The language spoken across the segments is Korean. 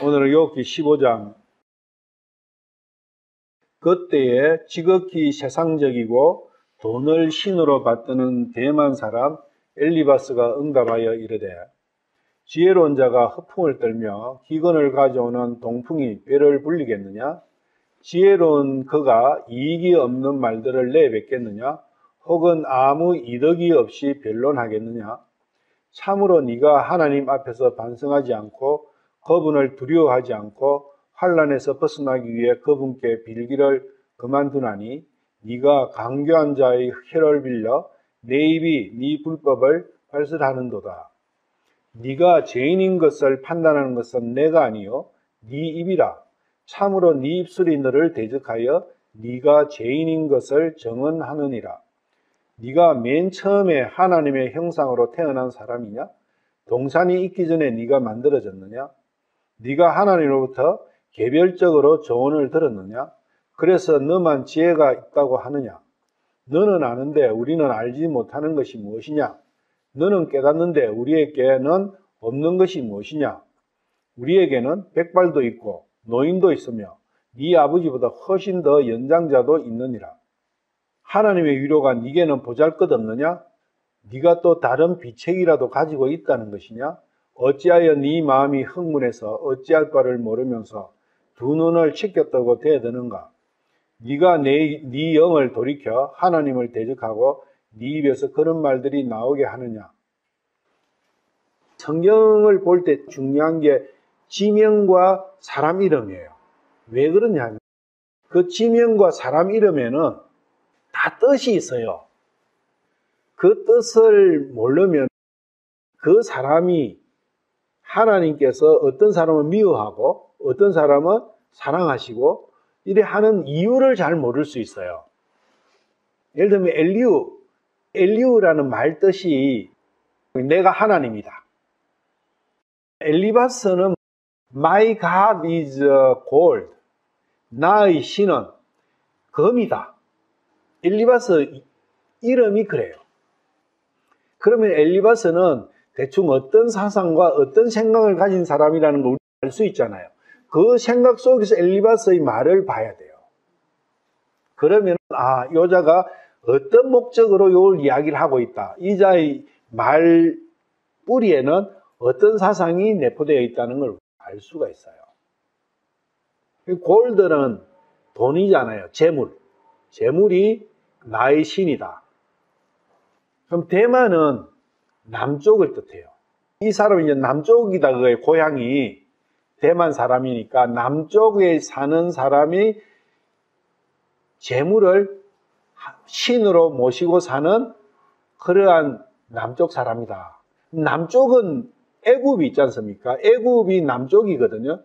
오늘은 욥기 15장. 그때에 지극히 세상적이고 돈을 신으로 받드는 대만 사람 엘리바스가 응답하여 이르되, 지혜로운 자가 허풍을 떨며 기근을 가져오는 동풍이 꾀를 불리겠느냐? 지혜로운 그가 이익이 없는 말들을 내뱉겠느냐? 혹은 아무 이득이 없이 변론하겠느냐? 참으로 네가 하나님 앞에서 반성하지 않고 그분을 두려워하지 않고 환난에서 벗어나기 위해 그분께 빌기를 그만두나니, 네가 강교한 자의 혀를 빌려 내 입이 네 불법을 발설하는도다. 네가 죄인인 것을 판단하는 것은 내가 아니요 네 입이라. 참으로 네 입술이 너를 대적하여 네가 죄인인 것을 증언하느니라. 네가 맨 처음에 하나님의 형상으로 태어난 사람이냐? 동산이 있기 전에 네가 만들어졌느냐? 네가 하나님으로부터 개별적으로 조언을 들었느냐? 그래서 너만 지혜가 있다고 하느냐? 너는 아는데 우리는 알지 못하는 것이 무엇이냐? 너는 깨닫는데 우리에게는 없는 것이 무엇이냐? 우리에게는 백발도 있고 노인도 있으며 네 아버지보다 훨씬 더 연장자도 있느니라. 하나님의 위로가 네게는 보잘것없느냐? 네가 또 다른 비책이라도 가지고 있다는 것이냐? 어찌하여 네 마음이 흥분해서 어찌할 바를 모르면서 두 눈을 치켰다고 대드는가? 네가 네 영을 돌이켜 하나님을 대적하고 네 입에서 그런 말들이 나오게 하느냐? 성경을 볼 때 중요한 게 지명과 사람 이름이에요. 왜 그러냐면 그 지명과 사람 이름에는 다 뜻이 있어요. 그 뜻을 모르면 그 사람이 하나님께서 어떤 사람은 미워하고 어떤 사람은 사랑하시고 이래 하는 이유를 잘 모를 수 있어요. 예를 들면 엘리우라는 말 뜻이 내가 하나님이다. 엘리바스는 My God is gold. 나의 신은 금이다. 엘리바스 이름이 그래요. 그러면 엘리바스는 대충 어떤 사상과 어떤 생각을 가진 사람이라는 걸 알 수 있잖아요. 그 생각 속에서 엘리바스의 말을 봐야 돼요. 그러면 이 여자가 어떤 목적으로 이걸 이야기를 하고 있다. 이 자의 말 뿌리에는 어떤 사상이 내포되어 있다는 걸 알 수가 있어요. 골드는 돈이잖아요. 재물이 나의 신이다. 그럼 대만은 남쪽을 뜻해요. 이 사람은 이제 남쪽이다. 그거의 고향이 대만 사람이니까 남쪽에 사는 사람이 재물을 신으로 모시고 사는 그러한 남쪽 사람이다. 남쪽은 애굽이 있지 않습니까? 애굽이 남쪽이거든요.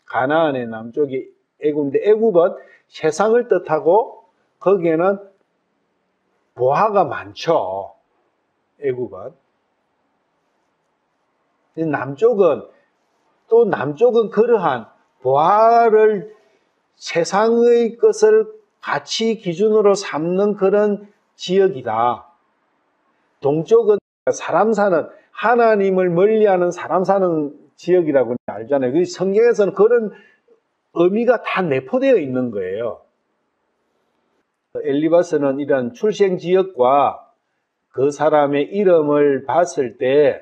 가나안의 남쪽이 애굽인데 애굽은 세상을 뜻하고 거기에는 보화가 많죠. 애굽은. 남쪽은 그러한 보화를 세상의 것을 가치 기준으로 삼는 그런 지역이다. 동쪽은 사람 사는, 하나님을 멀리하는 사람 사는 지역이라고 알잖아요. 그래서 성경에서는 그런 의미가 다 내포되어 있는 거예요. 엘리바스는 이런 출생 지역과 그 사람의 이름을 봤을 때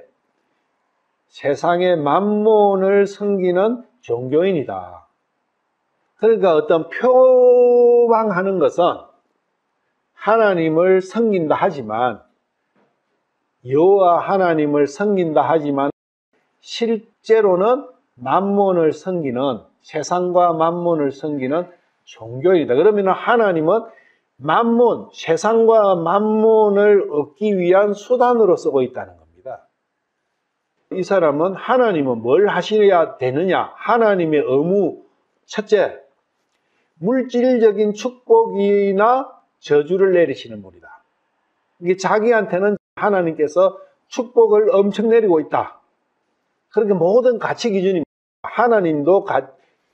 세상의 만몬을 섬기는 종교인이다. 그러니까 어떤 표방하는 것은 하나님을 섬긴다 하지만, 여호와 하나님을 섬긴다 하지만 실제로는 만몬을 섬기는, 세상과 만몬을 섬기는 종교인이다. 그러면 하나님은 만몬, 세상과 만몬을 얻기 위한 수단으로 쓰고 있다는 겁니다. 이 사람은 하나님은 뭘 하셔야 되느냐? 하나님의 의무, 첫째, 물질적인 축복이나 저주를 내리시는 분이다. 이게 자기한테는 하나님께서 축복을 엄청 내리고 있다. 그러니까 모든 가치 기준이 하나님도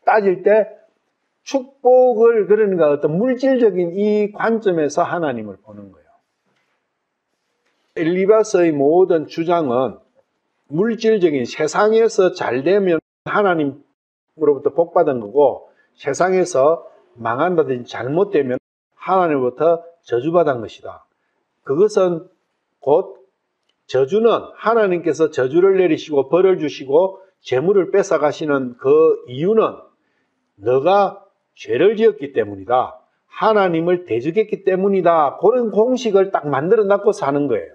따질 때 축복을, 그러니까 어떤 물질적인 이 관점에서 하나님을 보는 거예요. 엘리바스의 모든 주장은 물질적인 세상에서 잘 되면 하나님으로부터 복받은 거고, 세상에서 망한다든지 잘못되면 하나님으로부터 저주받은 것이다. 그것은 곧 저주는 하나님께서 저주를 내리시고 벌을 주시고 재물을 뺏어가시는 그 이유는 너가 죄를 지었기 때문이다. 하나님을 대적했기 때문이다. 그런 공식을 딱 만들어 놨고 사는 거예요.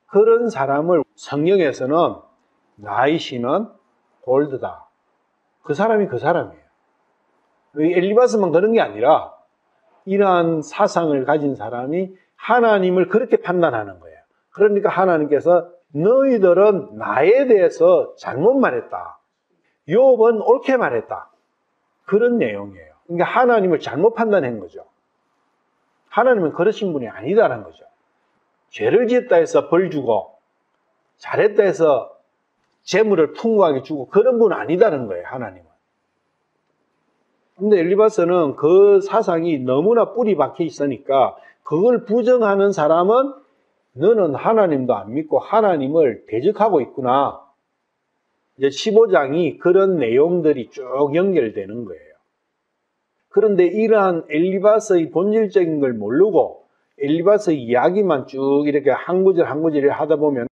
그런 사람을 성경에서는 나이시는 골드다. 그 사람이 그 사람이에요. 엘리바스만 그런 게 아니라 이러한 사상을 가진 사람이 하나님을 그렇게 판단하는 거예요. 그러니까 하나님께서 너희들은 나에 대해서 잘못 말했다. 욥은 옳게 말했다. 그런 내용이에요. 그러니까 하나님을 잘못 판단한 거죠. 하나님은 그러신 분이 아니다라는 거죠. 죄를 지었다 해서 벌 주고 잘했다 해서 재물을 풍부하게 주고 그런 분은 아니다는 거예요. 하나님은. 근데 엘리바스는 그 사상이 너무나 뿌리 박혀 있으니까 그걸 부정하는 사람은 너는 하나님도 안 믿고 하나님을 대적하고 있구나. 이제 15장이 그런 내용들이 쭉 연결되는 거예요. 그런데 이러한 엘리바스의 본질적인 걸 모르고 엘리바스의 이야기만 쭉 이렇게 한 구절 한 구절 하다 보면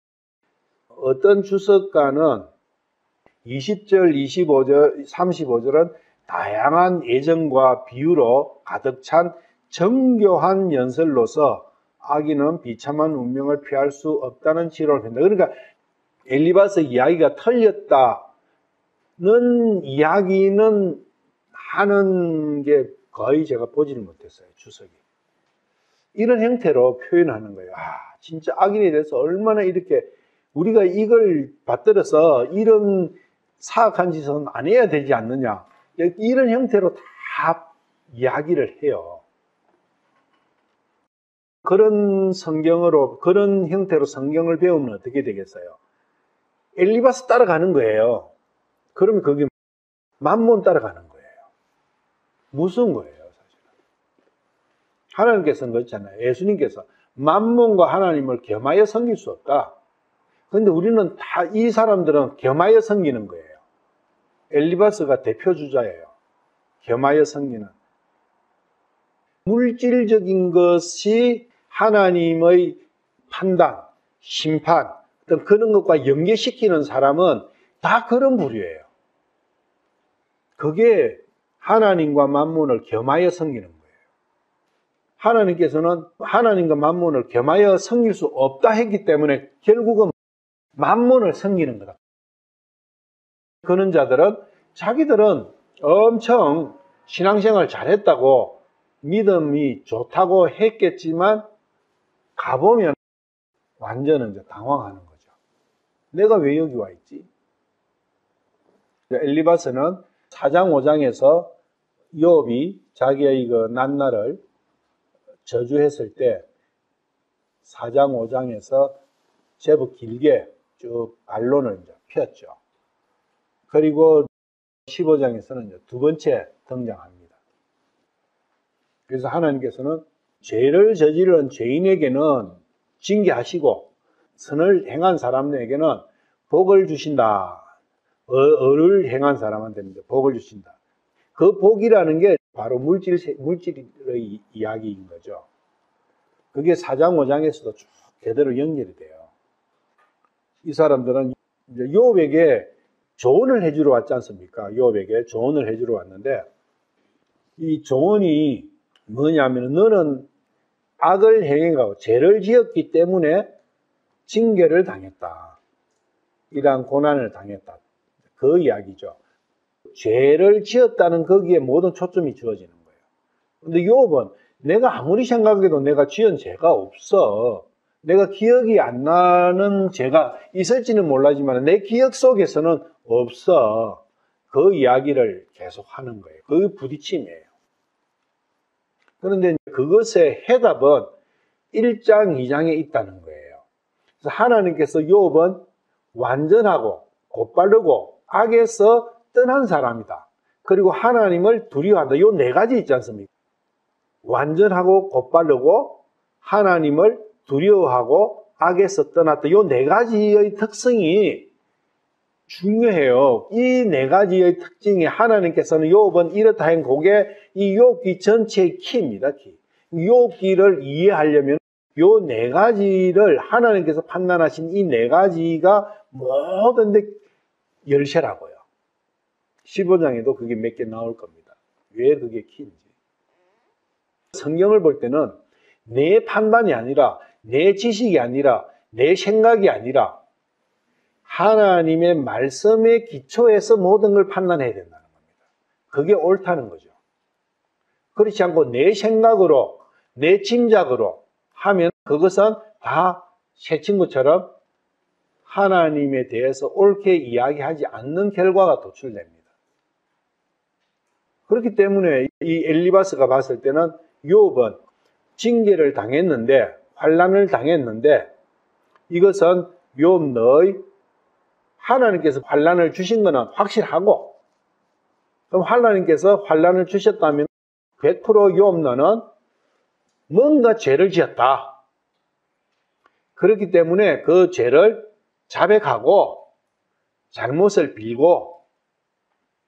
어떤 주석가는 20절, 25절, 35절은 다양한 예정과 비유로 가득 찬 정교한 연설로서 악인은 비참한 운명을 피할 수 없다는 지론을 펴는다. 그러니까 엘리바스 이야기가 틀렸다는 이야기는 하는 게 거의 제가 보지를 못했어요. 주석이. 이런 형태로 표현하는 거예요. 진짜 악인에 대해서 얼마나 이렇게 우리가 이걸 받들어서 이런 사악한 짓은 안 해야 되지 않느냐. 이런 형태로 다 이야기를 해요. 그런 성경으로, 그런 형태로 성경을 배우면 어떻게 되겠어요? 엘리바스 따라가는 거예요. 그러면 그게 만몬 따라가는 거예요. 무서운 거예요, 사실은. 하나님께서는 그렇잖아요. 예수님께서 만몬과 하나님을 겸하여 섬길 수 없다. 그런데 우리는 다 이 사람들은 겸하여 섬기는 거예요. 엘리바스가 대표주자예요. 겸하여 섬기는. 물질적인 것이 하나님의 판단, 심판, 어떤 그런 것과 연계시키는 사람은 다 그런 부류예요. 그게 하나님과 만몬을 겸하여 섬기는 거예요. 하나님께서는 하나님과 만몬을 겸하여 섬길 수 없다 했기 때문에 결국은 만몬을 섬기는 거다. 그런 자들은 자기들은 엄청 신앙생활 잘했다고 믿음이 좋다고 했겠지만 가보면 완전히 이제 당황하는 거죠. 내가 왜 여기 와 있지? 엘리바스는 4장 5장에서 욥이 자기의 그 난날을 저주했을 때 4장 5장에서 제법 길게 쭉 반론을 이제 폈죠. 그리고 15장에서는 이제 두 번째 등장합니다. 그래서 하나님께서는 죄를 저지른 죄인에게는 징계하시고 선을 행한 사람에게는 복을 주신다. 을을 행한 사람한테는 복을 주신다. 그 복이라는 게 바로 물질의 이야기인 거죠. 그게 4장 5장에서도 쭉 제대로 연결이 돼요. 이 사람들은 이제 욥에게 조언을 해주러 왔지 않습니까? 욥에게 조언을 해주러 왔는데 이 조언이 뭐냐면 너는 악을 행해가고 죄를 지었기 때문에 징계를 당했다. 이러한 고난을 당했다. 그 이야기죠. 죄를 지었다는 거기에 모든 초점이 주어지는 거예요. 근데 욥은 내가 아무리 생각해도 내가 지은 죄가 없어. 내가 기억이 안 나는 죄가 있을지는 몰라지만 내 기억 속에서는 없어. 그 이야기를 계속 하는 거예요. 그 부딪힘이에요. 그런데 그것의 해답은 1장, 2장에 있다는 거예요. 그래서 하나님께서 욥은 완전하고 곧바르고 악에서 떠난 사람이다. 그리고 하나님을 두려워한다. 이 네 가지 있지 않습니까? 완전하고 곧바르고 하나님을 두려워하고 악에서 떠났다. 이 네 가지의 특성이 중요해요. 이 네 가지의 특징이 하나님께서는 욥은 이렇다 한 그게 이 욥기 전체의 키입니다. 키. 욥기를 이해하려면 요 네 가지를 하나님께서 판단하신 이 네 가지가 모든 데 열쇠라고요. 15장에도 그게 몇 개 나올 겁니다. 왜 그게 키인지. 성경을 볼 때는 내 판단이 아니라 내 지식이 아니라 내 생각이 아니라 하나님의 말씀에 기초해서 모든 걸 판단해야 된다는 겁니다. 그게 옳다는 거죠. 그렇지 않고 내 생각으로 내 짐작으로 하면 그것은 다 새 친구처럼 하나님에 대해서 옳게 이야기하지 않는 결과가 도출됩니다. 그렇기 때문에 이 엘리바스가 봤을 때는 욥은 징계를 당했는데 환난을 당했는데 이것은 욥 너의 하나님께서 환난을 주신 것은 확실하고 그럼 하나님께서 환난을 주셨다면 100% 욥 너는 뭔가 죄를 지었다. 그렇기 때문에 그 죄를 자백하고 잘못을 빌고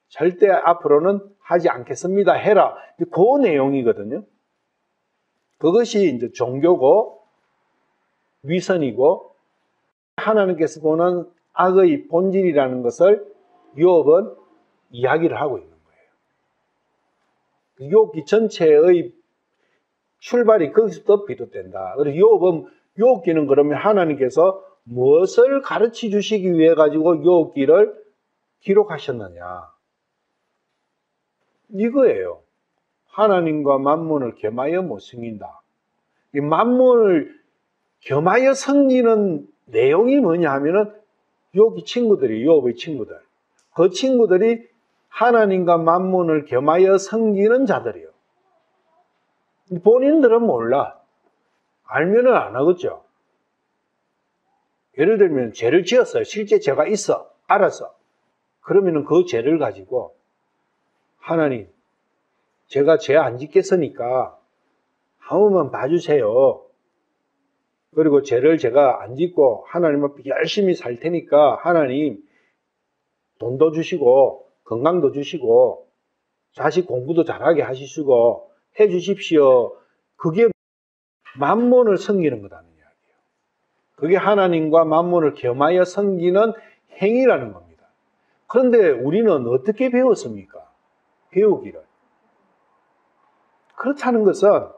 절대 앞으로는 하지 않겠습니다. 해라. 그 내용이거든요. 그것이 이제 종교고 위선이고 하나님께서 보는 악의 본질이라는 것을 욥은 이야기를 하고 있는 거예요. 욥기 전체의 출발이 거기서부터 비롯된다. 그래서 욥기는 그러면 하나님께서 무엇을 가르쳐 주시기 위해 가지고 욥기를 기록하셨느냐? 이거예요. 하나님과 만몬을 겸하여 못 섬긴다. 이 만몬을 겸하여 섬기는 내용이 뭐냐 하면은 욥의 친구들. 그 친구들이 하나님과 만몬을 겸하여 섬기는 자들이에요. 본인들은 몰라. 알면은 안 하겠죠. 예를 들면 죄를 지었어요. 실제 죄가 있어. 알았어. 그러면은 그 죄를 가지고 하나님, 제가 죄 안 짓겠으니까 한 번만 봐주세요. 그리고 죄를 제가 안 짓고 하나님 앞에 열심히 살 테니까 하나님 돈도 주시고 건강도 주시고 자식 공부도 잘하게 하시고 해 주십시오. 그게 만몬을 섬기는 거라는 이야기예요. 그게 하나님과 만몬을 겸하여 섬기는 행위라는 겁니다. 그런데 우리는 어떻게 배웠습니까? 배우기를. 그렇다는 것은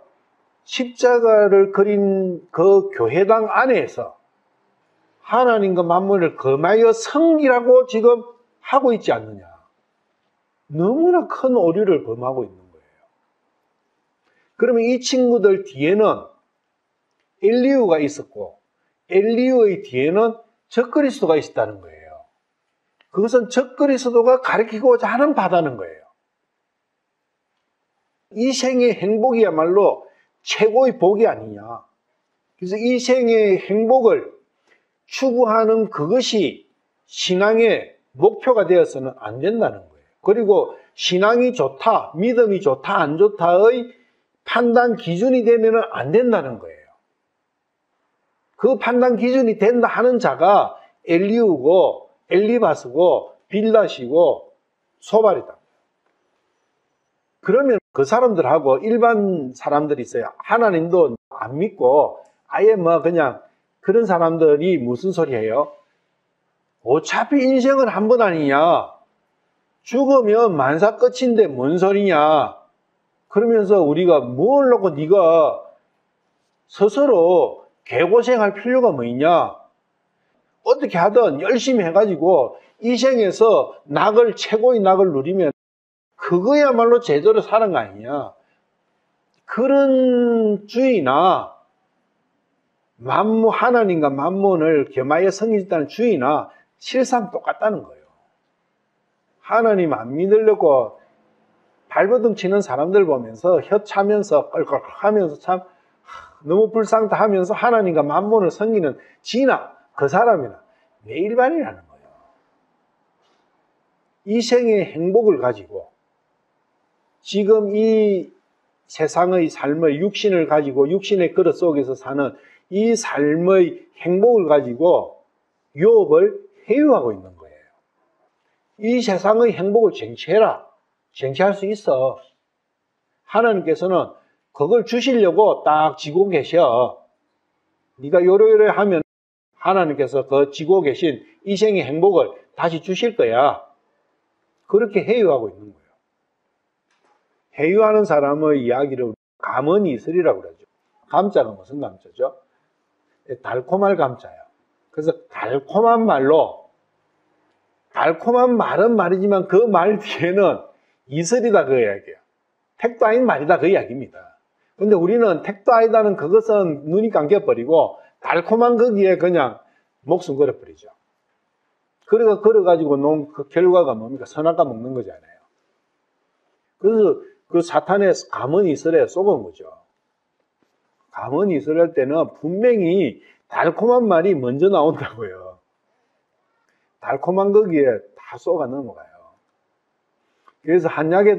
십자가를 그린 그 교회당 안에서 하나님과 만몬을 겸하여 섬기라고 지금 하고 있지 않느냐. 너무나 큰 오류를 범하고 있는 거예요. 그러면 이 친구들 뒤에는 엘리후가 있었고 엘리후의 뒤에는 적그리스도가 있었다는 거예요. 그것은 적그리스도가 가르치고자 하는 바다는 거예요. 이 생의 행복이야말로 최고의 복이 아니냐. 그래서 이 생의 행복을 추구하는 그것이 신앙의 목표가 되어서는 안 된다는 거예요. 그리고 신앙이 좋다, 믿음이 좋다, 안 좋다의 판단 기준이 되면 안 된다는 거예요. 그 판단 기준이 된다 하는 자가 엘리후고 엘리바스고 빌닷이고 소발이다. 그러면 그 사람들하고 일반 사람들이 있어요. 하나님도 안 믿고 아예 뭐 그냥 그런 사람들이 무슨 소리예요? 어차피 인생은 한 번 아니냐? 죽으면 만사 끝인데 뭔 소리냐? 그러면서 우리가 뭘 놓고 네가 스스로 개고생할 필요가 뭐 있냐? 어떻게 하든 열심히 해가지고 이 생에서 최고의 낙을 누리면 그거야말로 제대로 사는 거 아니냐? 그런 주의나 하나님과 만몬을 겸하여 섬기겠다는 주의나 실상 똑같다는 거예요. 하나님 안 믿으려고 발버둥 치는 사람들 보면서 혀 차면서 껄껄하면서 참 너무 불쌍하다 하면서 하나님과 만몬을 섬기는 지나 그 사람이나 왜 일반이라는 거예요. 이 생의 행복을 가지고 지금 이 세상의 삶의 육신을 가지고 육신의 그릇 속에서 사는 이 삶의 행복을 가지고 욥을 회유하고 있는 거예요. 이 세상의 행복을 쟁취해라. 쟁취할 수 있어. 하나님께서는 그걸 주시려고 딱 지고 계셔. 네가 요러요러 하면 하나님께서 그 지고 계신 이 생의 행복을 다시 주실 거야. 그렇게 회유하고 있는 거예요. 회유하는 사람의 이야기를 감언이 이슬이라고 그러죠. 감자가 무슨 감자죠? 달콤할 감자예요. 그래서 달콤한 말은 말이지만 그 말 뒤에는 이슬이다 그 이야기예요. 택도 아닌 말이다 그 이야기입니다. 근데 우리는 택도 아니다는 그것은 눈이 감겨버리고 달콤한 거기에 그냥 목숨 걸어버리죠. 그래가 걸어가지고 놓은 그 결과가 뭡니까? 선악과 먹는 거잖아요. 그래서 그 사탄의 감언 이슬에 속은 거죠. 감언 이슬할 때는 분명히 달콤한 말이 먼저 나온다고요. 달콤한 거기에 다 쏘가 넘어가요. 그래서 한약에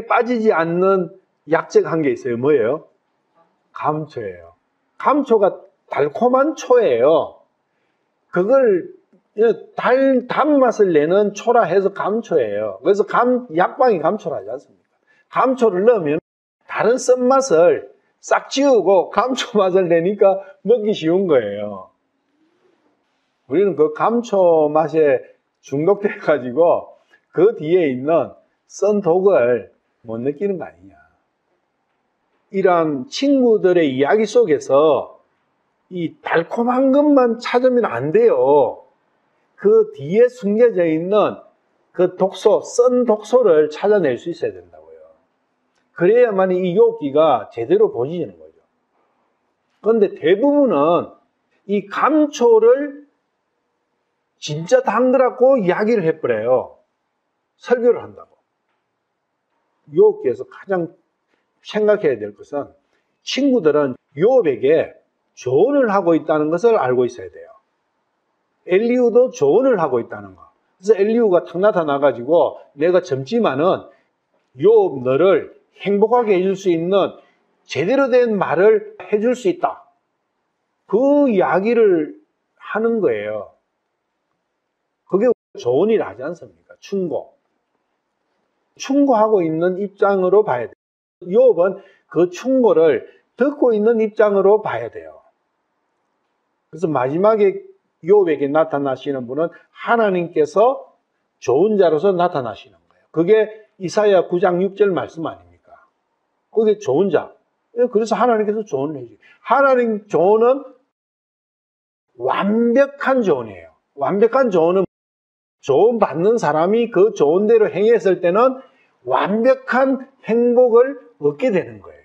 빠지지 않는 약재가 한 게 있어요. 뭐예요? 감초예요. 감초가 달콤한 초예요. 그걸 단맛을 내는 초라 해서 감초예요. 그래서 약방이 감초라지 않습니까? 감초를 넣으면 다른 쓴맛을 싹 지우고 감초 맛을 내니까 먹기 쉬운 거예요. 우리는 그 감초 맛에 중독돼가지고 그 뒤에 있는 쓴 독을 못 느끼는 거 아니냐. 이런 친구들의 이야기 속에서 이 달콤한 것만 찾으면 안 돼요. 그 뒤에 숨겨져 있는 그 독소, 쓴 독소를 찾아낼 수 있어야 된다고요. 그래야만 이 유혹기가 제대로 보여지는 거죠. 그런데 대부분은 이 감초를 진짜 단 거라고 이야기를 해버려요. 설교를 한다고. 유혹기에서 가장 생각해야 될 것은 친구들은 유혹에게 조언을 하고 있다는 것을 알고 있어야 돼요. 엘리후도 조언을 하고 있다는 거. 그래서 엘리후가 탁 나타나가지고 내가 젊지만은 요업 너를 행복하게 해줄 수 있는 제대로 된 말을 해줄 수 있다. 그 이야기를 하는 거예요. 그게 조언이라 하지 않습니까? 충고. 충고하고 있는 입장으로 봐야 돼요. 요업은 그 충고를 듣고 있는 입장으로 봐야 돼요. 그래서 마지막에 요업에게 나타나시는 분은 하나님께서 좋은 자로서 나타나시는 거예요. 그게 이사야 9장 6절 말씀 아닙니까? 그게 좋은 자. 그래서 하나님께서 조언을 해주세요. 하나님 조언은 완벽한 조언이에요. 완벽한 조언은 조언 받는 사람이 그 조언대로 행했을 때는 완벽한 행복을 얻게 되는 거예요.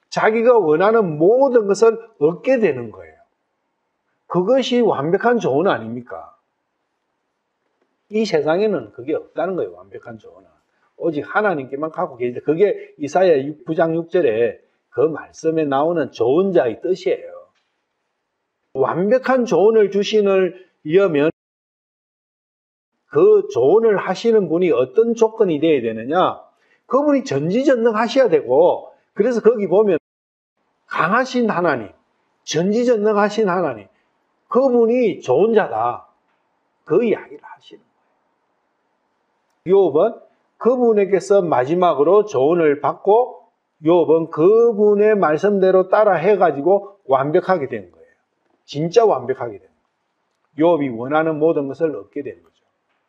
자기가 원하는 모든 것을 얻게 되는 거예요. 그것이 완벽한 조언 아닙니까? 이 세상에는 그게 없다는 거예요. 완벽한 조언은. 오직 하나님께만 갖고 계시다. 그게 이사야 9장 6절에 그 말씀에 나오는 좋은 자의 뜻이에요. 완벽한 조언을 주시려면 그 조언을 하시는 분이 어떤 조건이 되어야 되느냐? 그분이 전지전능하셔야 되고, 그래서 거기 보면 강하신 하나님, 전지전능하신 하나님, 그분이 좋은 자다. 그 이야기를 하시는 거예요. 요업은 그분에게서 마지막으로 조언을 받고 요업은 그분의 말씀대로 따라 해가지고 완벽하게 된 거예요. 진짜 완벽하게 된 거예요. 요업이 원하는 모든 것을 얻게 된 거죠.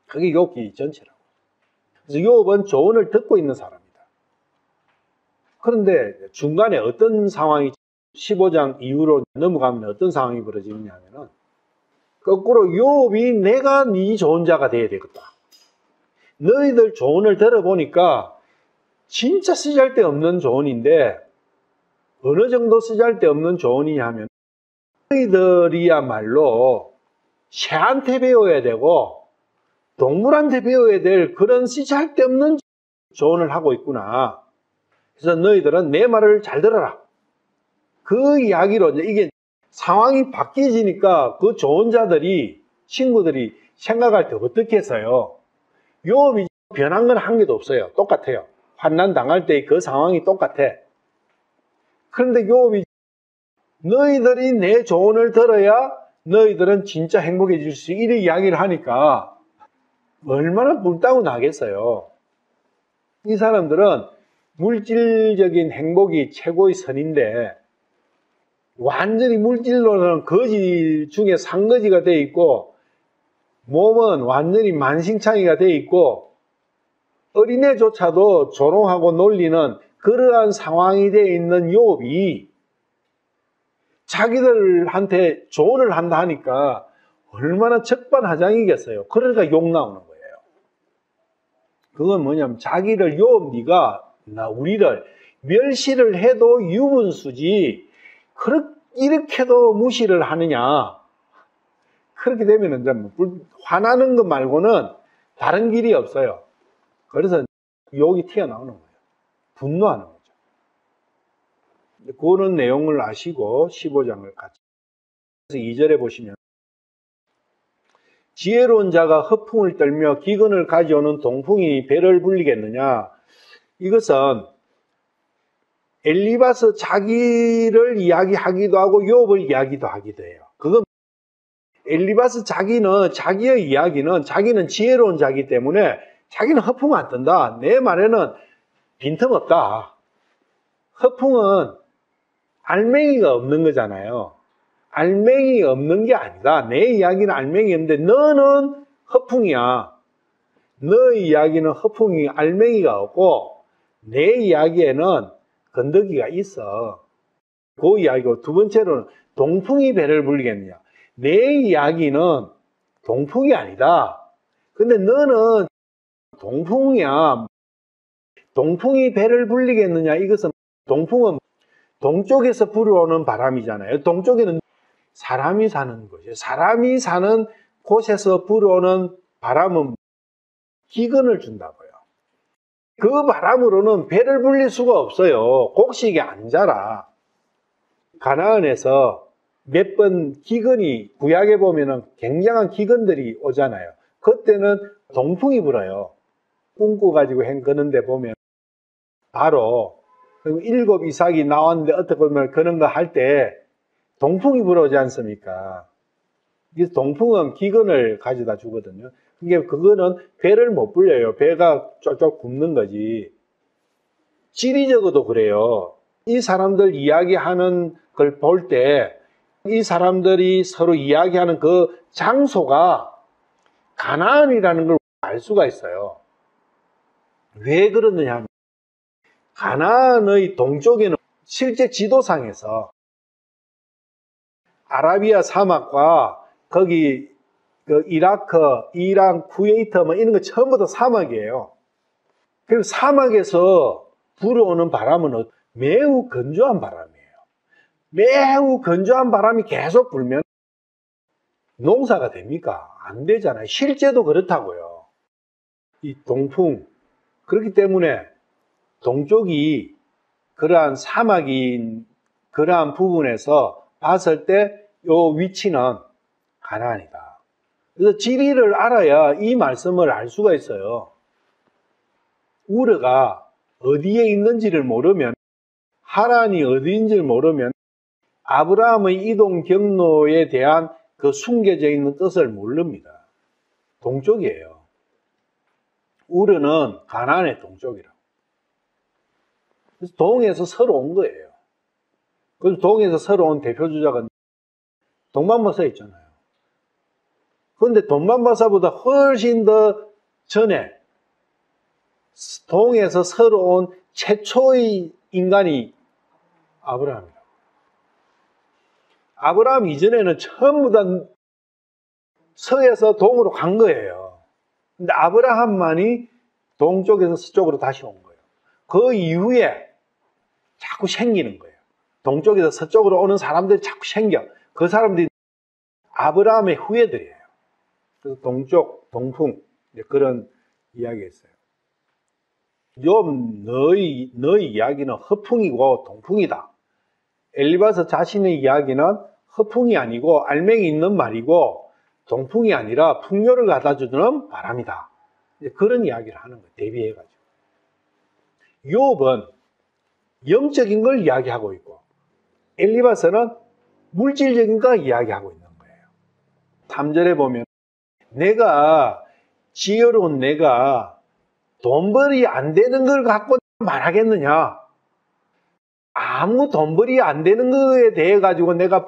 그게 욥기 전체라고. 그래서 욥은 조언을 듣고 있는 사람이다. 그런데 중간에 어떤 상황이 15장 이후로 넘어가면 어떤 상황이 벌어지느냐 하면은 거꾸로 욥이 내가 네 좋은 자가 돼야 되겠다. 너희들 조언을 들어보니까 진짜 쓰잘데없는 조언인데 어느 정도 쓰잘데없는 조언이냐 하면 너희들이야말로 새한테 배워야 되고 동물한테 배워야 될 그런 쓰잘데없는 조언을 하고 있구나. 그래서 너희들은 내 말을 잘 들어라. 그 이야기로 이게 상황이 바뀌어지니까 그 좋은 자들이 친구들이 생각할 때 어떻게 해서요? 욥이 변한 건 한 개도 없어요. 똑같아요. 환난 당할 때 그 상황이 똑같아. 그런데 욥이 너희들이 내 조언을 들어야 너희들은 진짜 행복해질 수 있는 이야기를 하니까 얼마나 불타고 나겠어요. 이 사람들은 물질적인 행복이 최고의 선인데 완전히 물질로는 거지 중에 상거지가 돼 있고 몸은 완전히 만신창이가 돼 있고 어린애조차도 조롱하고 놀리는 그러한 상황이 돼 있는 욥이 자기들한테 조언을 한다 하니까 얼마나 적반하장이겠어요. 그러니까 욕 나오는 거예요. 그건 뭐냐면 자기를 욥 네가 우리를 멸시를 해도 유분수지 이렇게도 무시를 하느냐. 그렇게 되면 화나는 것 말고는 다른 길이 없어요. 그래서 욕이 튀어나오는 거예요. 분노하는 거죠. 그런 내용을 아시고 15장을 같이. 그래서 2절에 보시면 지혜로운 자가 허풍을 떨며 기근을 가져오는 동풍이 배를 불리겠느냐. 이것은 엘리바스 자기를 이야기하기도 하고 욥을 이야기도 하기도 해요. 그건 엘리바스 자기의 이야기는 자기는 지혜로운 자이기 때문에 자기는 허풍 안 뜬다. 내 말에는 빈틈없다. 허풍은 알맹이가 없는 거잖아요. 알맹이 없는 게 아니다. 내 이야기는 알맹이 없는데 너는 허풍이야. 너의 이야기는 허풍이 알맹이가 없고 내 이야기에는 건더기가 있어. 그 이야기고 두 번째로는 동풍이 배를 불리겠느냐. 내 이야기는 동풍이 아니다. 근데 너는 동풍이야. 동풍이 배를 불리겠느냐. 이것은 동풍은 동쪽에서 불어오는 바람이잖아요. 동쪽에는 사람이 사는 곳이에요. 사람이 사는 곳에서 불어오는 바람은 기근을 준다고요. 그 바람으로는 배를 불릴 수가 없어요. 곡식이 안 자라. 가나안에서 몇 번 기근이 구약에 보면은 굉장한 기근들이 오잖아요. 그때는 동풍이 불어요. 꿈꿔가지고 그런데 보면 바로 7 이삭이 나왔는데 어떻게 보면 그런 거 할 때 동풍이 불어오지 않습니까? 그래서 동풍은 기근을 가져다 주거든요. 그거는 배를 못 불려요. 배가 쫄쫄 굽는 거지. 지리적으로도 그래요. 이 사람들 이야기하는 걸 볼 때 이 사람들이 서로 이야기하는 그 장소가 가나안이라는 걸 알 수가 있어요. 왜 그러느냐 하면 가나안의 동쪽에는 실제 지도상에서 아라비아 사막과 거기 이라크, 이란, 쿠웨이트 뭐 이런 거 전부 다 사막이에요. 그래서 사막에서 불어오는 바람은 매우 건조한 바람이에요. 매우 건조한 바람이 계속 불면 농사가 됩니까? 안 되잖아요. 실제도 그렇다고요. 이 동풍. 그렇기 때문에 동쪽이 그러한 사막인 그러한 부분에서 봤을 때 요 위치는 가나안이다. 그래서 지리를 알아야 이 말씀을 알 수가 있어요. 우르가 어디에 있는지를 모르면, 하란이 어디인지를 모르면 아브라함의 이동 경로에 대한 그 숨겨져 있는 뜻을 모릅니다. 동쪽이에요. 우르는 가나안의 동쪽이라고. 그래서 동에서 서로 온 거예요. 그래서 동에서 서로 온 대표주자가 동방바사 있잖아요. 그런데 동방바사보다 훨씬 더 전에 동에서 서로 온 최초의 인간이 아브라함이라고. 아브라함 이전에는 전부 다 서에서 동으로 간 거예요. 근데 아브라함만이 동쪽에서 서쪽으로 다시 온 거예요. 그 이후에 자꾸 생기는 거예요. 동쪽에서 서쪽으로 오는 사람들이 자꾸 생겨. 그 사람들이 아브라함의 후예들이에요. 그래서 동쪽, 동풍, 그런 이야기가 있어요. 욥, 너의 이야기는 허풍이고 동풍이다. 엘리바스 자신의 이야기는 허풍이 아니고 알맹이 있는 말이고 동풍이 아니라 풍요를 갖다주는 바람이다. 그런 이야기를 하는 거예요. 대비해가지고. 욥은 영적인 걸 이야기하고 있고 엘리바스는 물질적인 걸 이야기하고 있는 거예요. 3절에 보면 내가 지혜로운 내가 돈벌이 안 되는 걸 갖고 말하겠느냐? 아무 돈벌이 안 되는 거에 대해 가지고 내가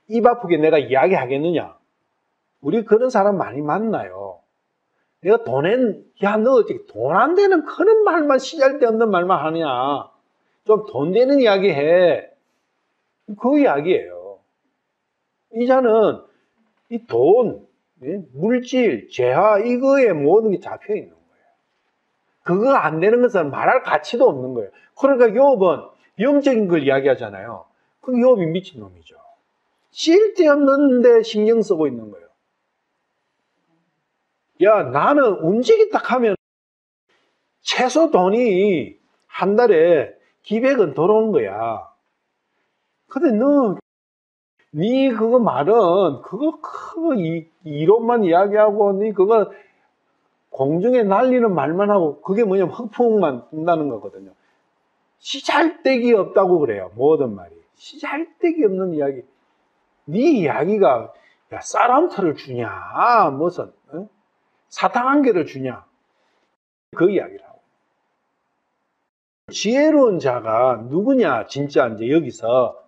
입 아프게 내가 이야기하겠느냐? 우리 그런 사람 많이 만나요. 내가 야, 너 어떻게 돈 안 되는 그런 말만, 시잘데없는 말만 하냐? 좀 돈 되는 이야기 해. 그 이야기예요. 이자는 이 돈, 물질, 재화, 이거에 모든 게 잡혀 있는 거예요. 그거 안 되는 것은 말할 가치도 없는 거예요. 그러니까 욥은 영적인 걸 이야기하잖아요. 그럼 욥이 미친놈이죠. 쓸데없는데 신경 쓰고 있는 거예요. 야, 나는 움직였다 하면 최소 돈이 한 달에 기백은 들어온 거야. 근데 네 그거 말은 그거 이론만 이야기하고 네 그거 공중에 날리는 말만 하고 그게 뭐냐면 흑풍만 뜬다는 거거든요. 시잘데기 없다고 그래요. 모든 말이. 시잘데기 없는 이야기. 네 이야기가 야, 쌀한틀을 주냐 무슨 사탕 한 개를 주냐 그 이야기를 하고. 지혜로운 자가 누구냐 진짜 이제 여기서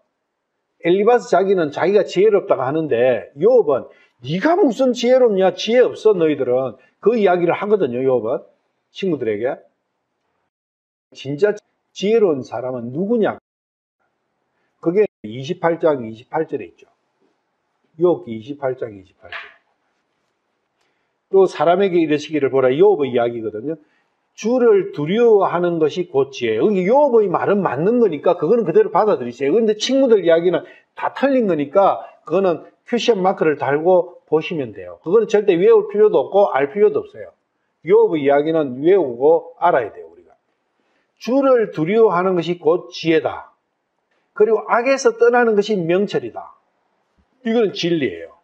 엘리바스 자기는 자기가 지혜롭다고 하는데 욥은 네가 무슨 지혜롭냐 지혜 없어 너희들은 그 이야기를 하거든요. 욥은 친구들에게. 진짜 지혜로운 사람은 누구냐 그게 28장 28절에 있죠. 욥기 28장 28절. 또 사람에게 이르시기를 보라 욥의 이야기거든요. 주를 두려워하는 것이 곧 지혜예요. 욥의 말은 맞는 거니까 그거는 그대로 받아들이세요. 그런데 친구들 이야기는 다 틀린 거니까 그거는 큐션 마크를 달고 보시면 돼요. 그거는 절대 외울 필요도 없고 알 필요도 없어요. 욥의 이야기는 외우고 알아야 돼요. 우리가. 주를 두려워하는 것이 곧 지혜다. 그리고 악에서 떠나는 것이 명철이다. 이거는 진리예요.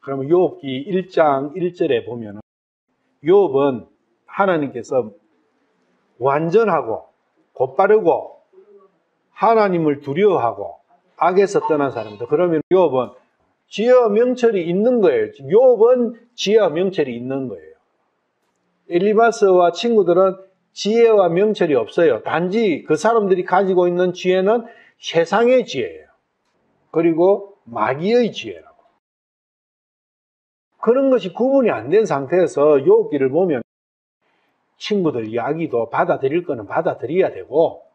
그러면 욥기 1장 1절에 보면 욥은 하나님께서 완전하고 곧바르고 하나님을 두려워하고 악에서 떠난 사람이다. 그러면 욥은 지혜와 명철이 있는 거예요. 욥은 지혜와 명철이 있는 거예요. 엘리바스와 친구들은 지혜와 명철이 없어요. 단지 그 사람들이 가지고 있는 지혜는 세상의 지혜예요. 그리고 마귀의 지혜라고. 그런 것이 구분이 안 된 상태에서 욥기를 보면 친구들 이야기도 받아들일 거는 받아들여야 되고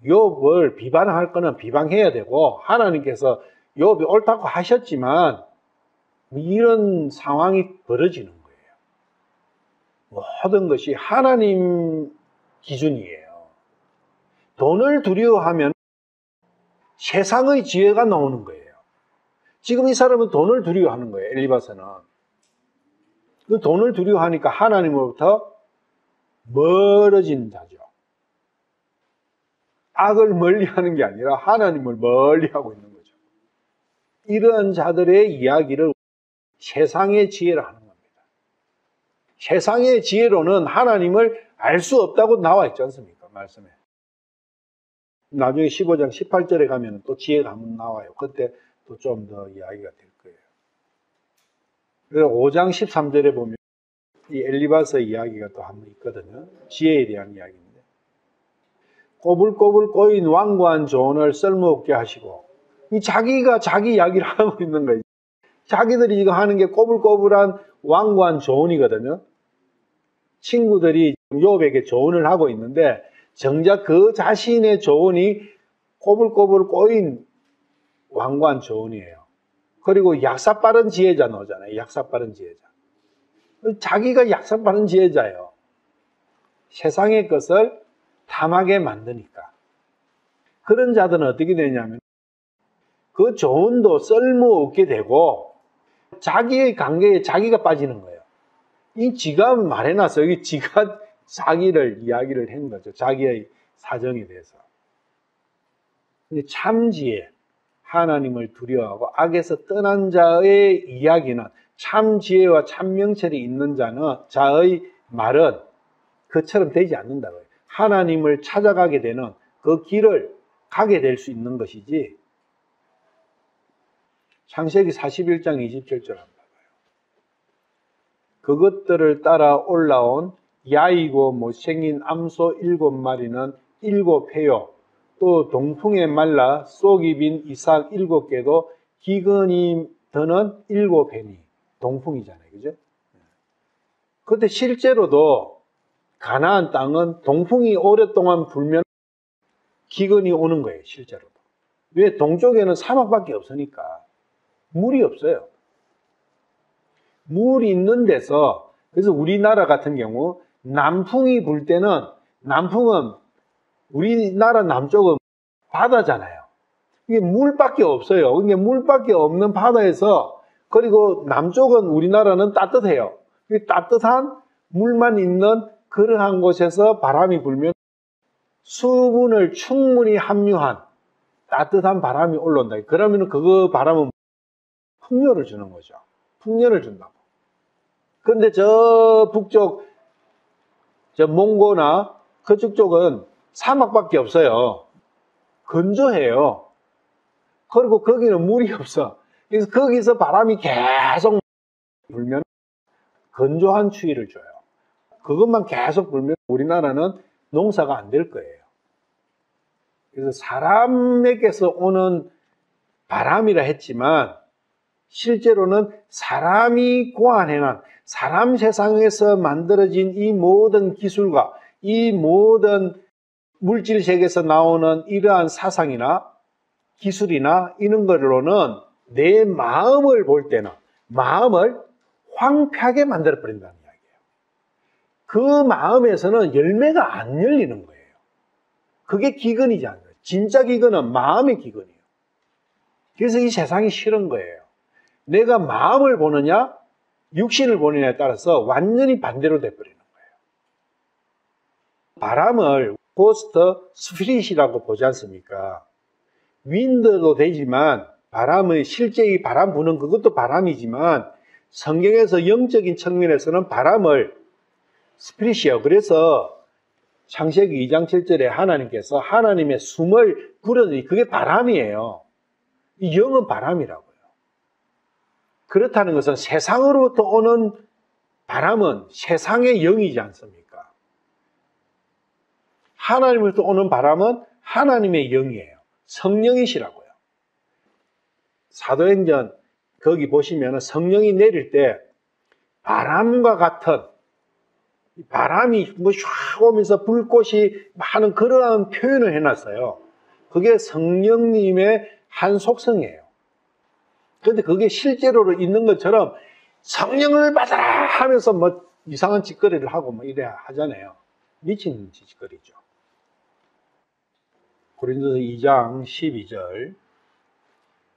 욥을 비방할 거는 비방해야 되고 하나님께서 욥이 옳다고 하셨지만 이런 상황이 벌어지는 거예요. 모든 것이 하나님 기준이에요. 돈을 두려워하면 세상의 지혜가 나오는 거예요. 지금 이 사람은 돈을 두려워하는 거예요. 엘리바스는. 그 돈을 두려워하니까 하나님으로부터 멀어진 자죠. 악을 멀리하는 게 아니라 하나님을 멀리하고 있는 거죠. 이러한 자들의 이야기를 세상의 지혜라 하는 겁니다. 세상의 지혜로는 하나님을 알 수 없다고 나와 있지 않습니까? 말씀에. 나중에 15장 18절에 가면 또 지혜가 한번 나와요. 그때 또 좀 더 이야기가 될 거예요. 그래서 5장 13절에 보면 이 엘리바스의 이야기가 또 한 번 있거든요. 지혜에 대한 이야기입니다. 꼬불꼬불 꼬인 완고한 조언을 쓸모없게 하시고 자기가 자기 이야기를 하고 있는 거예요. 자기들이 이거 하는 게 꼬불꼬불한 완고한 조언이거든요. 친구들이 욥에게 조언을 하고 있는데 정작 그 자신의 조언이 꼬불꼬불 꼬인 완고한 조언이에요. 그리고 약삭빠른 지혜자 나오잖아요. 약삭빠른 지혜자. 자기가 약삭빠른 지혜자예요. 세상의 것을 탐하게 만드니까. 그런 자들은 어떻게 되냐면 그 조언도 쓸모없게 되고 자기의 관계에 자기가 빠지는 거예요. 이 지가 말해놨어요. 이 지가 자기를 이야기를 한 거죠. 자기의 사정에 대해서. 근데 참 지혜, 하나님을 두려워하고 악에서 떠난 자의 이야기는 참 지혜와 참 명철이 있는 자의 말은 그처럼 되지 않는다고요. 하나님을 찾아가게 되는 그 길을 가게 될 수 있는 것이지. 창세기 41장 27절 한번 봐봐요. 그것들을 따라 올라온 야이고 못생긴 암소 7마리는 7회요. 또 동풍에 말라 쏙이 빈 이삭 7개도 기근이 드는 7회니. 동풍이잖아요. 그죠? 근데 실제로도 가나안 땅은 동풍이 오랫동안 불면 기근이 오는 거예요. 실제로도. 왜? 동쪽에는 사막밖에 없으니까. 물이 없어요. 물이 있는 데서, 그래서 우리나라 같은 경우 남풍이 불 때는, 남풍은 우리나라 남쪽은 바다잖아요. 이게 물밖에 없어요. 이게 물밖에 없는 바다에서, 그리고 남쪽은 우리나라는 따뜻해요. 따뜻한 물만 있는 그러한 곳에서 바람이 불면 수분을 충분히 함유한 따뜻한 바람이 올라온다. 그러면 그 바람은 풍요를 주는 거죠. 풍년을 준다고. 그런데 저 북쪽, 저 몽고나 그쪽 쪽은 사막밖에 없어요. 건조해요. 그리고 거기는 물이 없어. 그래서 거기서 바람이 계속 불면 건조한 추위를 줘요. 그것만 계속 불면 우리나라는 농사가 안 될 거예요. 그래서 사람에게서 오는 바람이라 했지만 실제로는 사람이 고안해낸 사람 세상에서 만들어진 이 모든 기술과 이 모든 물질 세계에서 나오는 이러한 사상이나 기술이나 이런 걸로는 내 마음을 볼 때는 마음을 황폐하게 만들어버린다는 이야기예요. 그 마음에서는 열매가 안 열리는 거예요. 그게 기근이지 않아요. 진짜 기근은 마음의 기근이에요. 그래서 이 세상이 싫은 거예요. 내가 마음을 보느냐 육신을 보느냐에 따라서 완전히 반대로 돼버리는 거예요. 바람을 고스트 스피릿이라고 보지 않습니까? 윈드도 되지만 바람의 실제 이 바람 부는 그것도 바람이지만 성경에서 영적인 측면에서는 바람을 스피릿이에요. 그래서 창세기 2장 7절에 하나님께서 하나님의 숨을 불어넣으니 그게 바람이에요. 이 영은 바람이라고요. 그렇다는 것은 세상으로부터 오는 바람은 세상의 영이지 않습니까? 하나님으로부터 오는 바람은 하나님의 영이에요. 성령이시라고요. 사도행전 거기 보시면 성령이 내릴 때 바람과 같은 바람이 뭐 쫙 오면서 불꽃이 많은 그러한 표현을 해놨어요. 그게 성령님의 한 속성이에요. 그런데 그게 실제로 있는 것처럼 성령을 받아라 하면서 뭐 이상한 짓거리를 하고 뭐 이래야 하잖아요. 미친 짓거리죠. 고린도서 2장 12절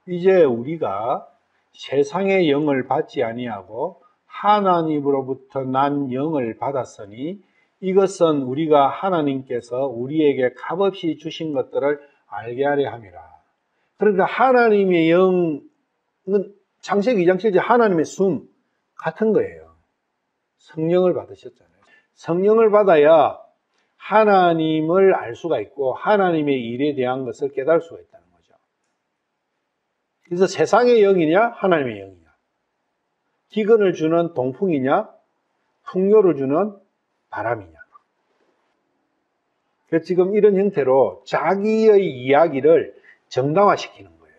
이제 우리가 세상의 영을 받지 아니하고 하나님으로부터 난 영을 받았으니 이것은 우리가 하나님께서 우리에게 값없이 주신 것들을 알게 하려 함이라. 그러니까 하나님의 영은 창세기 2장 7절 하나님의 숨 같은 거예요. 성령을 받으셨잖아요. 성령을 받아야 하나님을 알 수가 있고 하나님의 일에 대한 것을 깨달을 수가 있다는 거죠. 그래서 세상의 영이냐 하나님의 영이냐, 기근을 주는 동풍이냐 풍요를 주는 바람이냐. 그래서 지금 이런 형태로 자기의 이야기를 정당화시키는 거예요.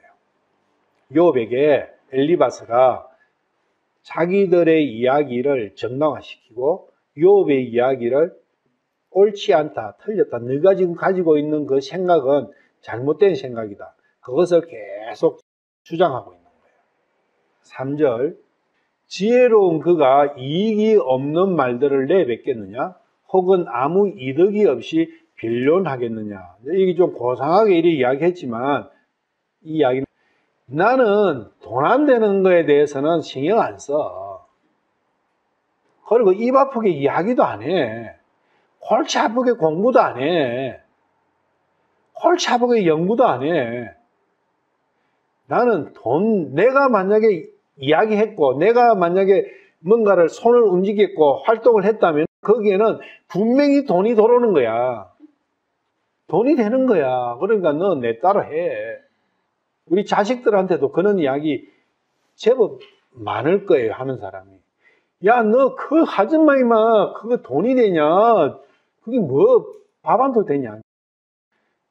욥에게 엘리바스가 자기들의 이야기를 정당화시키고 욥의 이야기를 옳지 않다, 틀렸다, 네가 지금 가지고 있는 그 생각은 잘못된 생각이다, 그것을 계속 주장하고 있는 거예요. 3절 지혜로운 그가 이익이 없는 말들을 내뱉겠느냐 혹은 아무 이득이 없이 변론하겠느냐. 이게 좀 고상하게 이렇게 이야기했지만 이 이야기는 나는 돈 안 되는 거에 대해서는 신경 안 써. 그리고 입 아프게 이야기도 안 해. 골치 아프게 공부도 안 해. 골치 아프게 연구도 안 해. 나는 내가 만약에 이야기했고 내가 만약에 뭔가를 손을 움직였고 활동을 했다면 거기에는 분명히 돈이 들어오는 거야. 돈이 되는 거야. 그러니까 너 내 따라 해. 우리 자식들한테도 그런 이야기 제법 많을 거예요, 하는 사람이. 야, 너 그거 하지 마, 임마. 그거 돈이 되냐? 그게 뭐, 밥 한 톨 되냐?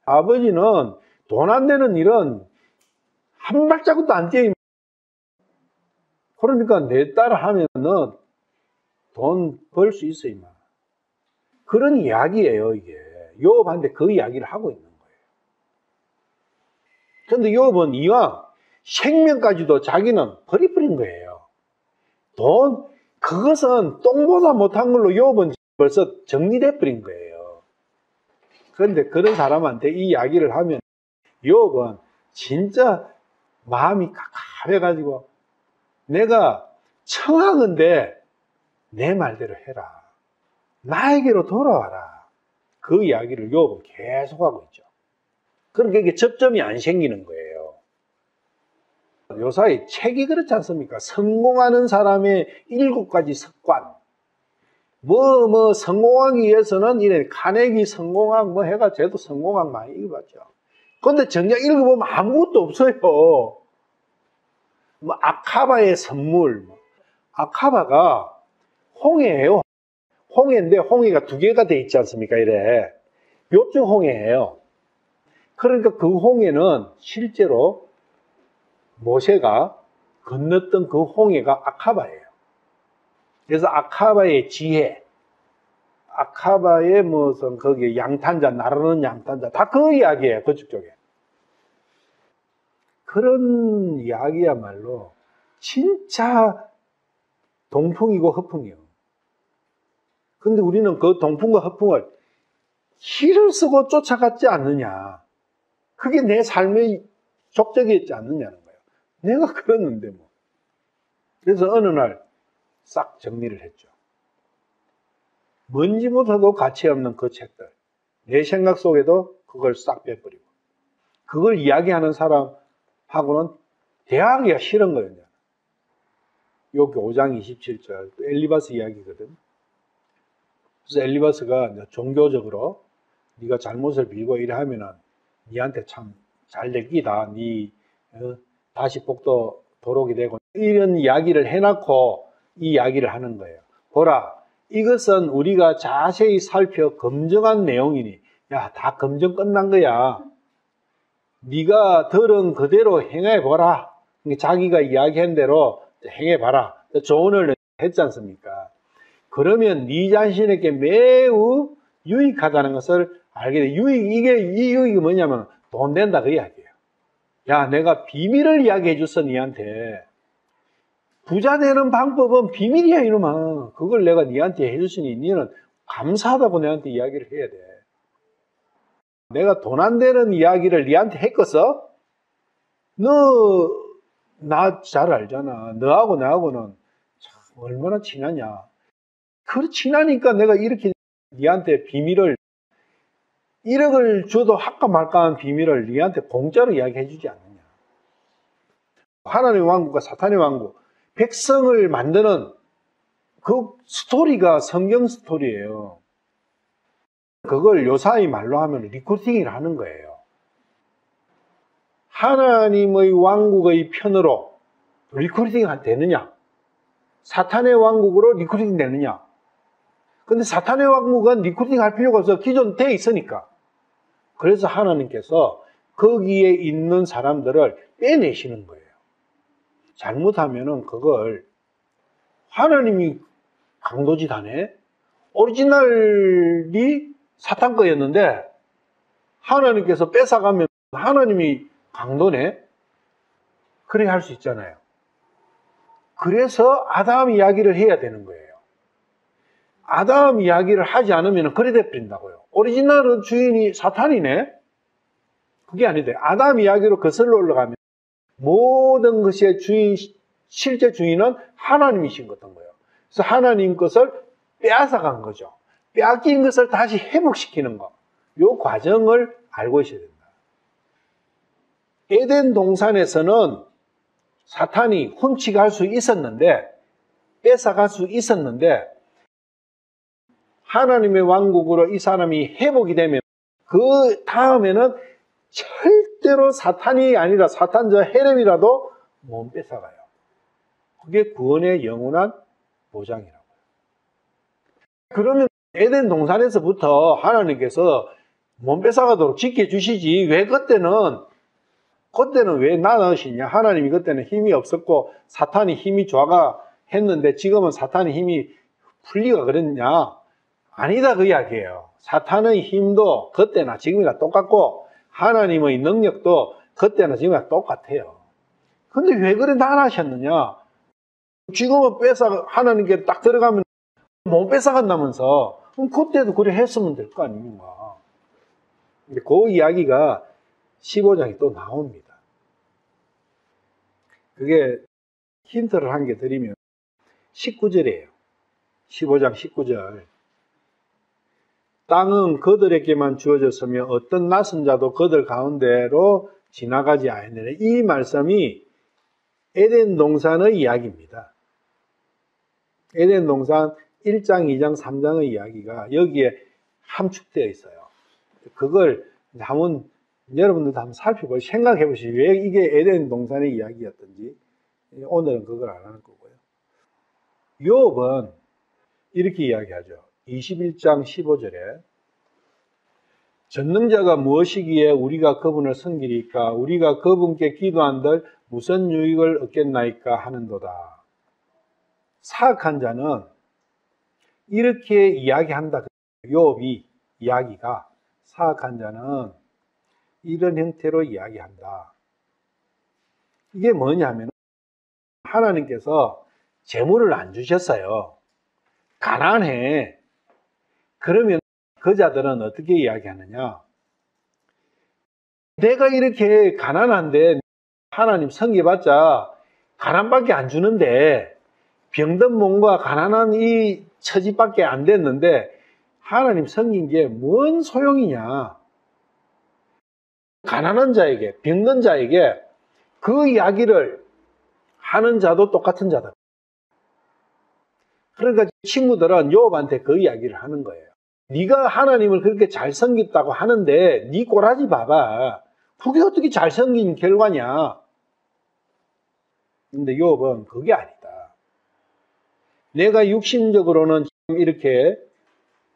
아버지는 돈 안 되는 일은 한 발자국도 안 뛰어. 그러니까 내 딸 하면은 돈 벌 수 있어, 임마. 그런 이야기예요, 이게. 요업한테 그 이야기를 하고 있는 거예요. 근데 요업은 이왕 생명까지도 자기는 버려버린 거예요. 돈, 그것은 똥보다 못한 걸로 요업은 벌써 정리돼 버린 거예요. 그런데 그런 사람한테 이 이야기를 하면 요업은 진짜 마음이 깝깝해가지고 내가 청하건대 내 말대로 해라. 나에게로 돌아와라. 그 이야기를 요업은 계속하고 있죠. 그러니까 이게 접점이 안 생기는 거예요. 요사이 책이 그렇지 않습니까? 성공하는 사람의 7가지 습관. 성공하기 위해서는 이래 카네기 성공학 해가 쟤도 성공학 많이 읽어봤죠. 근데 정작 읽어보면 아무것도 없어요. 아카바의 선물. 아카바가 홍해예요. 홍해인데 홍해가 2개가 돼 있지 않습니까? 이래. 요쪽 홍해예요. 그러니까 그 홍해는 실제로 모세가 건넜던 그 홍해가 아카바예요. 그래서 아카바의 지혜, 아카바의 무슨 거기에 양탄자, 나르는 양탄자, 다 그 이야기예요. 그쪽 쪽에. 그런 이야기야말로 진짜 동풍이고 허풍이요. 근데 우리는 그 동풍과 허풍을 희를 쓰고 쫓아갔지 않느냐. 그게 내 삶의 족적이었지 않느냐는 거예요. 내가 그랬는데 뭐. 그래서 어느 날 싹 정리를 했죠. 뭔지보다도 가치 없는 그 책들. 내 생각 속에도 그걸 싹 빼버리고. 그걸 이야기하는 사람하고는 대화하기가 싫은 거예요. 여기 5장 27절 엘리바스 이야기거든. 그래서 엘리바스가 종교적으로 네가 잘못을 빌고 이래 하면은 니한테 참 잘 될 기다. 다시 복도 도록이 되고 이런 이야기를 해놓고 이 이야기를 하는 거예요. 보라, 이것은 우리가 자세히 살펴 검증한 내용이니 야, 다 검증 끝난 거야. 네가 들은 그대로 행해보라. 자기가 이야기한 대로 행해봐라. 조언을 했지 않습니까? 그러면 네 자신에게 매우 유익하다는 것을 알게 돼. 이 유익이 뭐냐면 돈 된다 그 이야기예요. 야, 내가 비밀을 이야기해 줬어 니한테. 부자 되는 방법은 비밀이야 이놈아. 그걸 내가 니한테 해줬으니 니는 감사하다고 내한테 이야기를 해야 돼. 내가 돈 안 되는 이야기를 니한테 했겠어? 너 나 잘 알잖아. 너하고 나하고는 참 얼마나 친하냐. 그래 친하니까 내가 이렇게 니한테 비밀을 1억을 줘도 할까 말까한 비밀을 니한테 공짜로 이야기해 주지 않느냐. 하나님의 왕국과 사탄의 왕국, 백성을 만드는 그 스토리가 성경 스토리예요. 그걸 요사이 말로 하면 리크루팅을 하는 거예요. 하나님의 왕국의 편으로 리크루팅 되느냐? 사탄의 왕국으로 리크루팅 되느냐? 근데 사탄의 왕국은 리크루팅 할 필요가 없어. 기존 돼 있으니까. 그래서 하나님께서 거기에 있는 사람들을 빼내시는 거예요. 잘못하면은 그걸 하나님이 강도짓하네. 오리지널이 사탄 거였는데 하나님께서 뺏어가면 하나님이 강도네. 그래 할 수 있잖아요. 그래서 아담 이야기를 해야 되는 거예요. 아담 이야기를 하지 않으면 그래 돼버린다고요. 오리지널은 주인이 사탄이네. 그게 아닌데 아담 이야기로 거슬러 올라가면 모든 것의 주인, 실제 주인은 하나님이신 것인 거예요. 그래서 하나님 것을 빼앗아간 거죠. 빼앗긴 것을 다시 회복시키는 거. 이 과정을 알고 있어야 된다. 에덴 동산에서는 사탄이 훔치갈 수 있었는데, 뺏어갈 수 있었는데, 하나님의 왕국으로 이 사람이 회복이 되면 그 다음에는 절대로 사탄이 아니라 사탄 저 헤렘이라도 못 뺏어가요. 그게 구원의 영원한 보장이라고요. 그러면 에덴 동산에서부터 하나님께서 몸 뺏어가도록 지켜주시지 왜 그때는 왜 나누시냐? 하나님이 그때는 힘이 없었고 사탄이 힘이 좋아가 했는데 지금은 사탄의 힘이 풀리가 그랬냐? 아니다 그 이야기예요. 사탄의 힘도 그때나 지금이나 똑같고 하나님의 능력도 그때나 지금이나 똑같아요. 근데 왜 그래 나누셨느냐? 지금은 하나님께 딱 들어가면 못 뺏어간다면서 그럼 그때도 그래 했으면 될 거 아닙니까? 그 이야기가 15장에 또 나옵니다. 그게 힌트를 한 개 드리면 19절이에요. 15장 19절. 땅은 그들에게만 주어졌으며 어떤 낯선 자도 그들 가운데로 지나가지 아니하느니. 이 말씀이 에덴 동산의 이야기입니다. 에덴 동산 1장, 2장, 3장의 이야기가 여기에 함축되어 있어요. 그걸 한번 여러분들도 한번 살펴보시고 생각해 보시죠. 왜 이게 에덴 동산의 이야기였던지. 오늘은 그걸 안 하는 거고요. 욥은 이렇게 이야기하죠. 21장 15절에 전능자가 무엇이기에 우리가 그분을 섬기리까? 우리가 그분께 기도한들 무슨 유익을 얻겠나이까 하는도다. 사악한 자는 이렇게 이야기한다. 욥이 이야기가 사악한 자는 이런 형태로 이야기한다. 이게 뭐냐면 하나님께서 재물을 안 주셨어요. 가난해. 그러면 그 자들은 어떻게 이야기하느냐? 내가 이렇게 가난한데 하나님 섬겨봤자 가난밖에 안 주는데 병든 몸과 가난한 이 처지밖에 안 됐는데 하나님 섬긴 게 뭔 소용이냐? 가난한 자에게, 병든 자에게 그 이야기를 하는 자도 똑같은 자다. 그러니까 친구들은 욥한테 그 이야기를 하는 거예요. 네가 하나님을 그렇게 잘 섬겼다고 하는데 네 꼬라지 봐봐. 그게 어떻게 잘 섬긴 결과냐? 근데 욥은 그게 아니다. 내가 육신적으로는 이렇게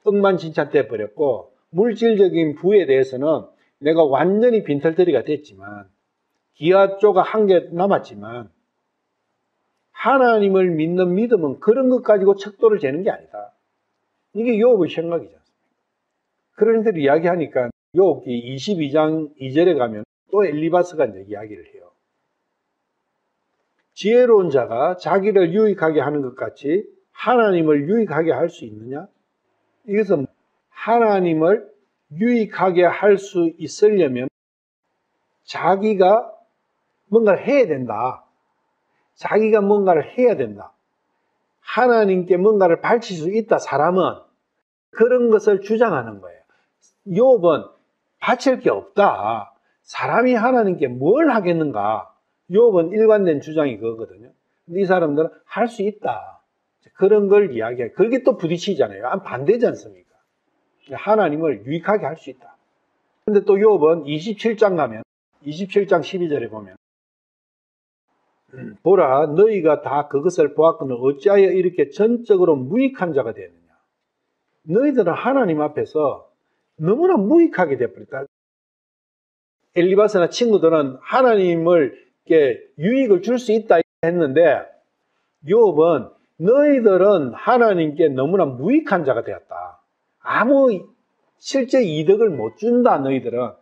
억만진창돼 버렸고 물질적인 부에 대해서는 내가 완전히 빈털터리가 됐지만 기아 쪼가 한 개 남았지만 하나님을 믿는 믿음은 그런 것 가지고 척도를 재는 게 아니다. 이게 욥의 생각이지 않습니까? 그런 데로 이야기하니까 욥기 22장 2절에 가면 또 엘리바스가 이제 이야기를 해요. 지혜로운 자가 자기를 유익하게 하는 것 같이 하나님을 유익하게 할 수 있느냐? 이것은 하나님을 유익하게 할 수 있으려면 자기가 뭔가를 해야 된다. 자기가 뭔가를 해야 된다. 하나님께 뭔가를 바칠 수 있다. 사람은 그런 것을 주장하는 거예요. 욥은 바칠 게 없다. 사람이 하나님께 뭘 하겠는가? 욥은 일관된 주장이 그거거든요. 근데 이 사람들은 할 수 있다. 그런 걸 이야기해요. 그게 또 부딪히잖아요. 반대지 않습니까? 하나님을 유익하게 할 수 있다. 근데 또 욥은 27장 가면 27장 12절에 보면 보라 너희가 다 그것을 보았거늘 어찌하여 이렇게 전적으로 무익한 자가 되느냐. 너희들은 하나님 앞에서 너무나 무익하게 되어버렸다. 엘리바스나 친구들은 하나님을 유익을 줄 수 있다 했는데 욥은 너희들은 하나님께 너무나 무익한 자가 되었다. 아무 실제 이득을 못 준다. 너희들은.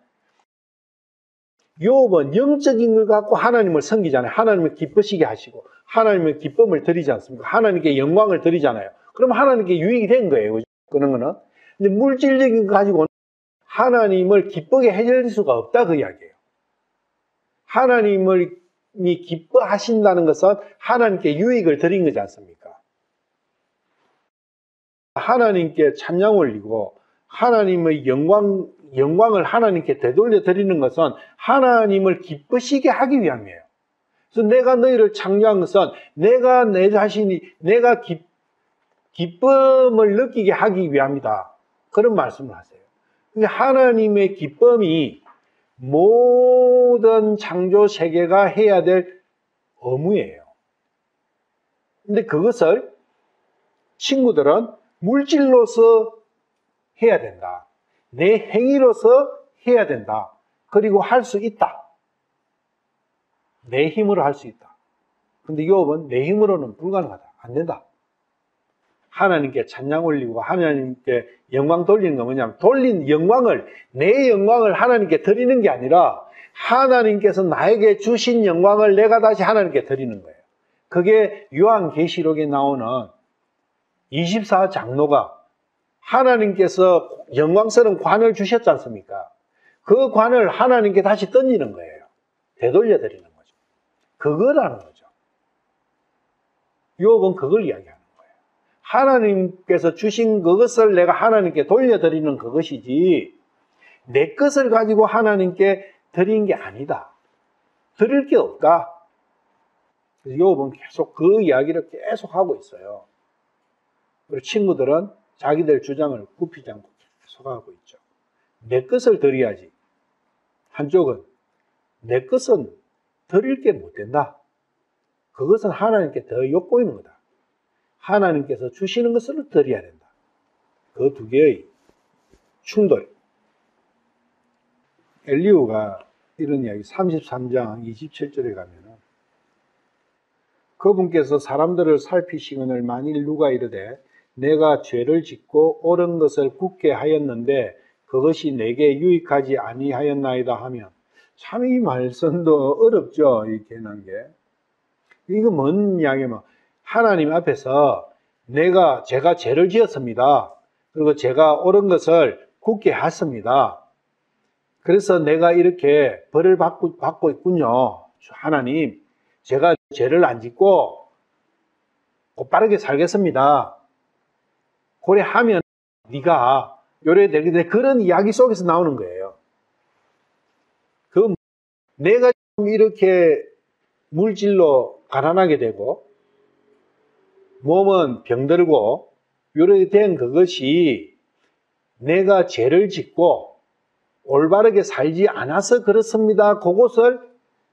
욥은 영적인 걸 갖고 하나님을 섬기잖아요. 하나님을 기쁘시게 하시고 하나님의 기쁨을 드리지 않습니까? 하나님께 영광을 드리잖아요. 그럼 하나님께 유익이 된 거예요. 그런 거는. 근데 물질적인 거 가지고는 하나님을 기쁘게 해줄 수가 없다 그 이야기예요. 하나님이 기뻐하신다는 것은 하나님께 유익을 드린 거지 않습니까? 하나님께 찬양 올리고 하나님의 영광을 하나님께 되돌려 드리는 것은 하나님을 기쁘시게 하기 위함이에요. 그래서 내가 너희를 창조한 것은 내가 내 자신이 내가 기쁨을 느끼게 하기 위함이다. 그런 말씀을 하세요. 하나님의 기쁨이 모든 창조 세계가 해야 될 의무예요. 근데 그것을 친구들은 물질로서 해야 된다. 내 행위로서 해야 된다. 그리고 할 수 있다. 내 힘으로 할 수 있다. 근데 욥은 내 힘으로는 불가능하다. 안 된다. 하나님께 찬양 올리고 하나님께 영광 돌리는 건 뭐냐면 돌린 영광을, 내 영광을 하나님께 드리는 게 아니라 하나님께서 나에게 주신 영광을 내가 다시 하나님께 드리는 거예요. 그게 요한계시록에 나오는 24장로가 하나님께서 영광스러운 관을 주셨지 않습니까? 그 관을 하나님께 다시 던지는 거예요. 되돌려 드리는 거죠. 그거라는 거죠. 욥은 그걸 이야기하는 거예요. 하나님께서 주신 그것을 내가 하나님께 돌려드리는 그것이지 내 것을 가지고 하나님께 드린 게 아니다. 드릴 게 없다. 그래서 욥은 계속 그 이야기를 계속 하고 있어요. 그리고 친구들은 자기들 주장을 굽히지 않고 계속 하고 있죠. 내 것을 드려야지. 한쪽은 내 것은 드릴 게 못 된다. 그것은 하나님께 더 엿보이는 거다. 하나님께서 주시는 것을 드려야 된다. 그 두 개의 충돌. 엘리후가 이런 이야기 33장 27절에 가면은 그분께서 사람들을 살피시거늘 만일 누가 이르되 내가 죄를 짓고 옳은 것을 굳게 하였는데 그것이 내게 유익하지 아니하였나이다 하면 참 이 말씀도 어렵죠. 이 괜한 게. 이거 뭔 이야기면 하나님 앞에서 제가 죄를 지었습니다. 그리고 제가 옳은 것을 굳게 했습니다. 그래서 내가 이렇게 벌을 받고 있군요. 하나님, 제가 죄를 안 짓고 곧바르게 살겠습니다. 그래 하면 네가 요래되게 그런 이야기 속에서 나오는 거예요. 내가 이렇게 물질로 가난하게 되고 몸은 병들고 요렇게 된 그것이 내가 죄를 짓고 올바르게 살지 않아서 그렇습니다. 그것을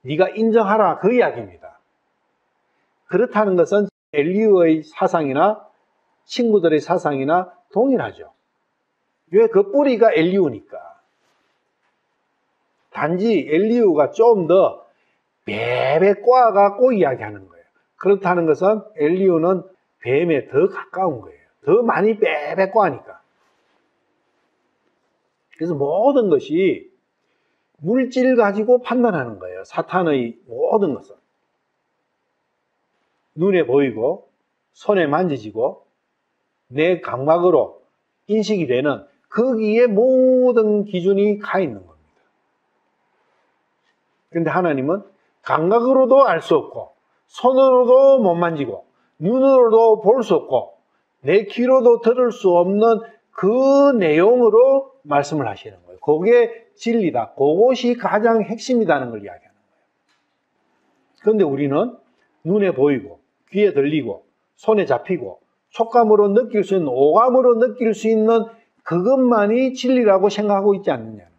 네가 인정하라. 그 이야기입니다. 그렇다는 것은 엘리후의 사상이나 친구들의 사상이나 동일하죠. 왜? 그 뿌리가 엘리후니까. 단지 엘리후가 좀 더 뱀에 꼬아갖고 이야기하는 거예요. 그렇다는 것은 엘리후는 뱀에 더 가까운 거예요. 더 많이 뱀에 꼬아니까. 그래서 모든 것이 물질 가지고 판단하는 거예요. 사탄의 모든 것은. 눈에 보이고 손에 만지지고 내 감각으로 인식이 되는 거기에 모든 기준이 가 있는 겁니다. 그런데 하나님은 감각으로도 알 수 없고 손으로도 못 만지고 눈으로도 볼 수 없고 내 귀로도 들을 수 없는 그 내용으로 말씀을 하시는 거예요. 그게 진리다. 그것이 가장 핵심이라는 걸 이야기하는 거예요. 그런데 우리는 눈에 보이고 귀에 들리고 손에 잡히고 촉감으로 느낄 수 있는 오감으로 느낄 수 있는 그것만이 진리라고 생각하고 있지 않느냐는 거죠.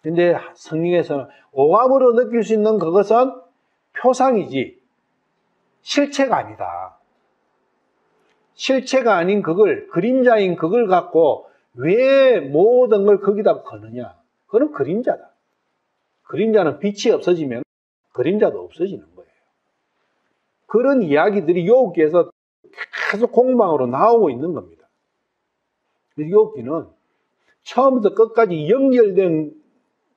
그런데 성경에서는 오감으로 느낄 수 있는 그것은 표상이지 실체가 아니다. 실체가 아닌 그걸, 그림자인 그걸 갖고 왜 모든 걸 거기다 거느냐? 그건 그림자다. 그림자는 빛이 없어지면 그림자도 없어지는 거예요. 그런 이야기들이 욥기에서 계속 공방으로 나오고 있는 겁니다. 욥기는 처음부터 끝까지 연결된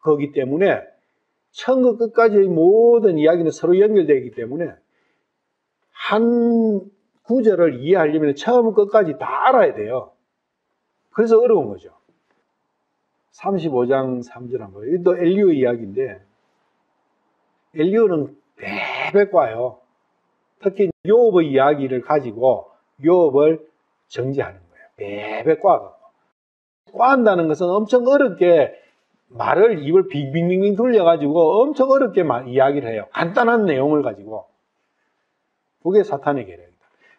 거기 때문에 처음부터 끝까지의 모든 이야기는 서로 연결되기 때문에 한 구절을 이해하려면 처음부터 끝까지 다 알아야 돼요. 그래서 어려운 거죠. 35장 3절 한번 봐요. 이것도 엘리후 이야기인데 엘리후는 베베 꽈요. 특히 욥의 이야기를 가지고 욥을 정지하는 거예요. 베베 꽈갖고. 꽈한다는 것은 엄청 어렵게 말을 입을 빙빙빙 돌려가지고 엄청 어렵게 이야기를 해요. 간단한 내용을 가지고. 그게 사탄의 계략이다.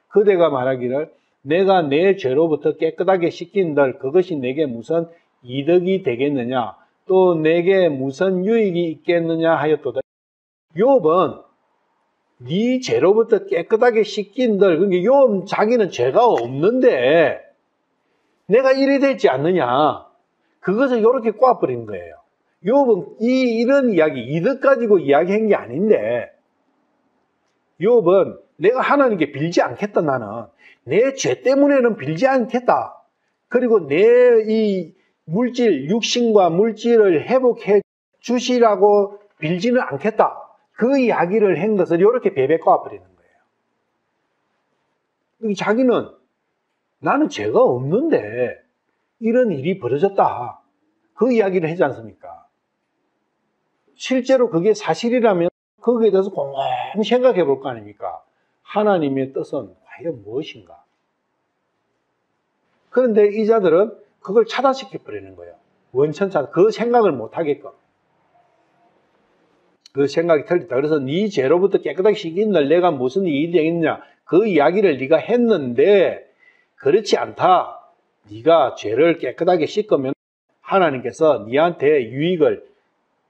그대가 말하기를 내가 내 죄로부터 깨끗하게 씻긴들 그것이 내게 무슨 이득이 되겠느냐 또 내게 무슨 유익이 있겠느냐 하였도다. 욥은 네 죄로부터 깨끗하게 씻긴들. 그러니까 요 자기는 죄가 없는데 내가 이래 되지 않느냐. 그것을 이렇게 꼬아버린 거예요. 욥은 이런 이야기, 이득 가지고 이야기한 게 아닌데, 욥은 내가 하나님께 빌지 않겠다, 나는. 내 죄 때문에는 빌지 않겠다. 그리고 내 이 물질, 육신과 물질을 회복해 주시라고 빌지는 않겠다. 그 이야기를 한 것을 이렇게 베베 꼬아버리는 거예요. 자기는 나는 죄가 없는데 이런 일이 벌어졌다. 그 이야기를 하지 않습니까? 실제로 그게 사실이라면 거기에 대해서 곰곰이 생각해 볼 거 아닙니까? 하나님의 뜻은 과연 무엇인가? 그런데 이 자들은 그걸 차단시켜 버리는 거예요. 원천차단. 그 생각을 못 하게끔. 그 생각이 틀렸다. 그래서 네 죄로부터 깨끗하게 씻긴들 내가 무슨 일이 되겠느냐? 그 이야기를 네가 했는데 그렇지 않다. 네가 죄를 깨끗하게 씻으면 하나님께서 네한테 유익을,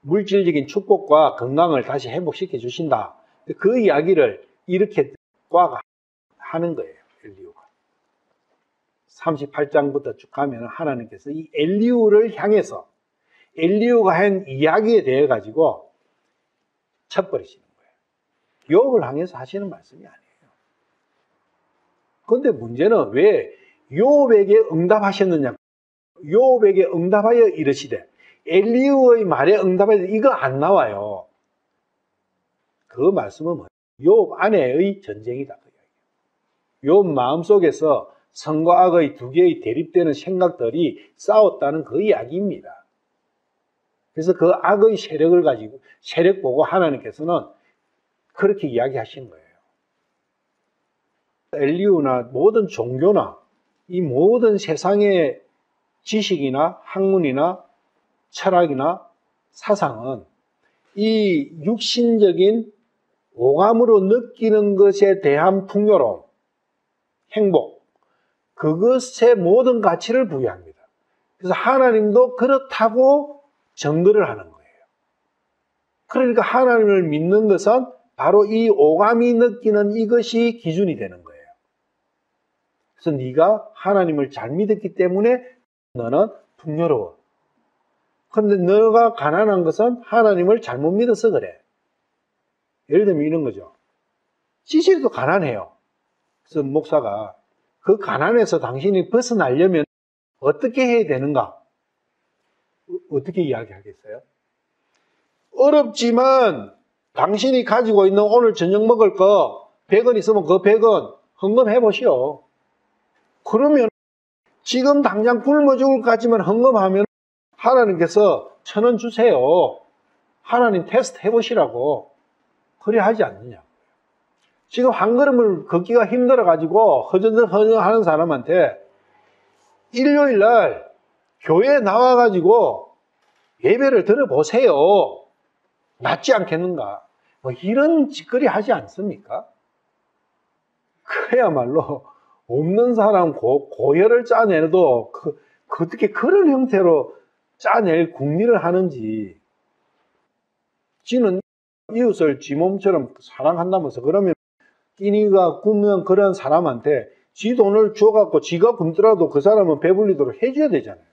물질적인 축복과 건강을 다시 회복시켜 주신다. 그 이야기를 이렇게 꽉 하는 거예요. 엘리후가. 38장부터 쭉 가면 하나님께서 이 엘리후를 향해서 엘리후가 한 이야기에 대해 가지고 쳐버리시는 거예요. 욥을 향해서 하시는 말씀이 아니에요. 그런데 문제는 왜 욥에게 응답하셨느냐? 욥에게 응답하여 이르시되, 엘리후의 말에 응답하여 이거 안 나와요. 그 말씀은 뭐예요? 욥 안에의 전쟁이다. 욥 마음속에서 선과 악의 두 개의 대립되는 생각들이 싸웠다는 그 이야기입니다. 그래서 그 악의 세력을 가지고, 세력 보고 하나님께서는 그렇게 이야기하신 거예요. 엘리후나 모든 종교나 이 모든 세상의 지식이나 학문이나 철학이나 사상은 이 육신적인 오감으로 느끼는 것에 대한 풍요로움, 행복, 그것에 모든 가치를 부여합니다. 그래서 하나님도 그렇다고 증거를 하는 거예요. 그러니까 하나님을 믿는 것은 바로 이 오감이 느끼는 이것이 기준이 되는 거예요. 그래서 네가 하나님을 잘 믿었기 때문에 너는 풍요로워. 그런데 너가 가난한 것은 하나님을 잘못 믿어서 그래. 예를 들면 이런 거죠. 지실도 가난해요. 그래서 목사가 그 가난에서 당신이 벗어나려면 어떻게 해야 되는가? 어떻게 이야기하겠어요? 어렵지만 당신이 가지고 있는 오늘 저녁 먹을 거 100원 있으면 그 100원 헌금해 보시오. 그러면 지금 당장 굶어 죽을 것 같지만 헌금하면 하나님께서 1,000원 주세요. 하나님 테스트 해보시라고. 그래 하지 않느냐. 지금 한 걸음을 걷기가 힘들어가지고 허전허전 하는 사람한테 일요일 날 교회에 나와가지고 예배를 들어보세요. 낫지 않겠는가. 뭐 이런 짓거리 하지 않습니까? 그야말로 없는 사람 고열을 짜내도 어떻게 그런 형태로 짜낼 궁리를 하는지. 지는 이웃을 지 몸처럼 사랑한다면서 그러면 끼니가 굶는 그런 사람한테 지 돈을 줘갖고 지가 굶더라도 그 사람은 배불리도록 해줘야 되잖아요.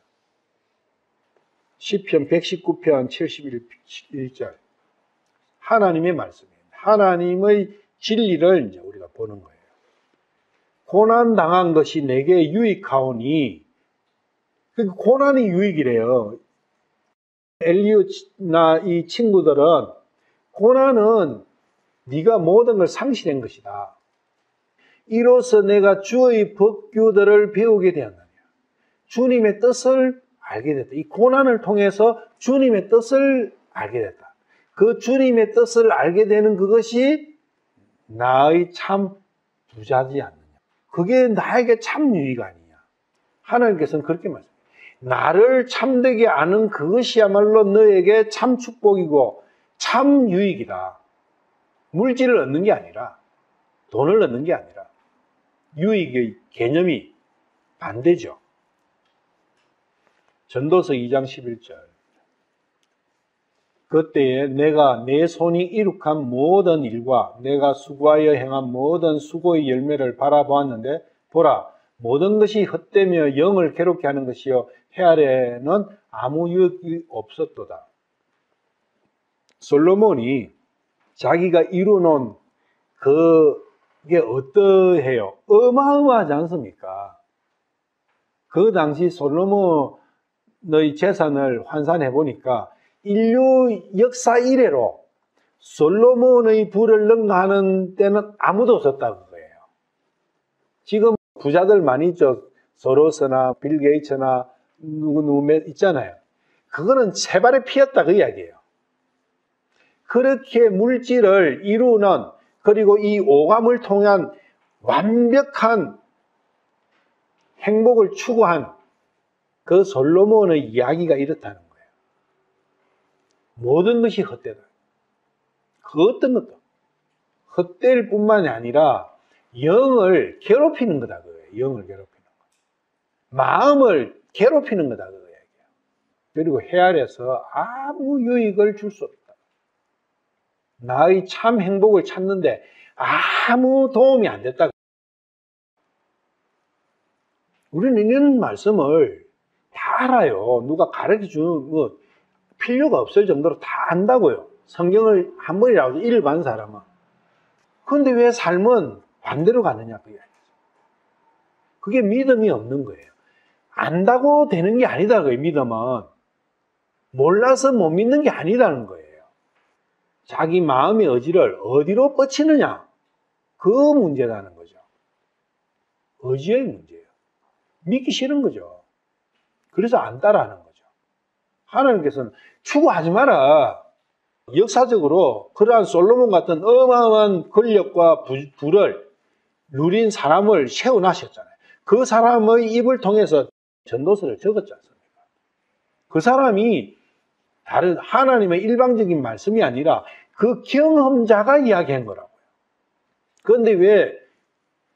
시편 119편 71절 하나님의 말씀이에요. 하나님의 진리를 이제 우리가 보는 거예요. 고난 당한 것이 내게 유익하오니, 그 고난이 유익이래요. 엘리후나 이 친구들은 고난은 네가 모든 걸 상실한 것이다. 이로써 내가 주의 법규들을 배우게 되었느냐. 주님의 뜻을 알게 됐다. 이 고난을 통해서 주님의 뜻을 알게 됐다. 그 주님의 뜻을 알게 되는 그것이 나의 참 부자지 않느냐. 그게 나에게 참 유익 아니냐. 하나님께서는 그렇게 말씀해요. 나를 참되게 아는 그것이야말로 너에게 참 축복이고 참 유익이다. 물질을 얻는 게 아니라, 돈을 얻는 게 아니라 유익의 개념이 반대죠. 전도서 2장 11절 그때에 내가 내 손이 이룩한 모든 일과 내가 수고하여 행한 모든 수고의 열매를 바라보았는데 보라, 모든 것이 헛되며 영을 괴롭게 하는 것이요 해 아래에는 아무 유익이 없었도다. 솔로몬이 자기가 이루어놓은 그게 어떠해요? 어마어마하지 않습니까? 그 당시 솔로몬의 재산을 환산해 보니까 인류 역사 이래로 솔로몬의 부를 능가하는 때는 아무도 없었다는 거예요. 지금 부자들 많이 있죠. 소로스나 빌 게이츠나 누구 있잖아요. 그거는 세 발의 피였다 그 이야기예요. 그렇게 물질을 이루는, 그리고 이 오감을 통한 완벽한 행복을 추구한 그 솔로몬의 이야기가 이렇다는 거예요. 모든 것이 헛되다. 그 어떤 것도 헛될 뿐만이 아니라 영을 괴롭히는 거다 그거예요. 영을 괴롭히는 거. 마음을 괴롭히는 거다 그거예요. 그리고 해 아래서 아무 유익을 줄 수 없다. 나의 참 행복을 찾는데 아무 도움이 안 됐다. 우리는 이런 말씀을 다 알아요. 누가 가르쳐 주는 거 필요가 없을 정도로 다 안다고요. 성경을 한 번이라도 읽어본 사람은. 그런데 왜 삶은 반대로 가느냐 그 이야기죠. 그게 믿음이 없는 거예요. 안다고 되는 게 아니다 그거예요. 믿음은 몰라서 못 믿는 게 아니라는 거예요. 자기 마음의 의지를 어디로 뻗치느냐, 그 문제라는 거죠. 의지의 문제예요. 믿기 싫은 거죠. 그래서 안 따라하는 거죠. 하나님께서는 추구하지 마라. 역사적으로 그러한 솔로몬 같은 어마어마한 권력과 부를 누린 사람을 세워나셨잖아요. 그 사람의 입을 통해서 전도서를 적었지 않습니까? 그 사람이 다른 하나님의 일방적인 말씀이 아니라 그 경험자가 이야기한 거라고요. 그런데 왜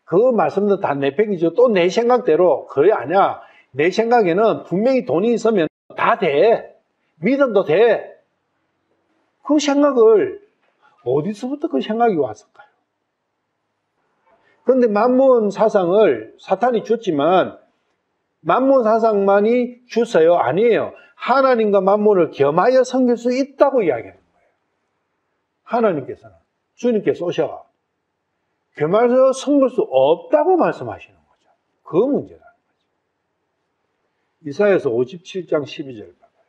그 말씀도 다 내 팩이죠. 또 내 생각대로 그래 아니야. 내 생각에는 분명히 돈이 있으면 다 돼. 믿음도 돼. 그 생각을 어디서부터 그 생각이 왔을까요? 그런데 만몬 사상을 사탄이 줬지만 만몬 사상만이 주세요? 아니에요. 하나님과 만몬을 겸하여 섬길 수 있다고 이야기하는 거예요. 하나님께서는, 주님께서 오셔가 겸하여 섬길 수 없다고 말씀하시는 거죠. 그 문제라는 거죠. 이사야서 57장 12절 봐봐요.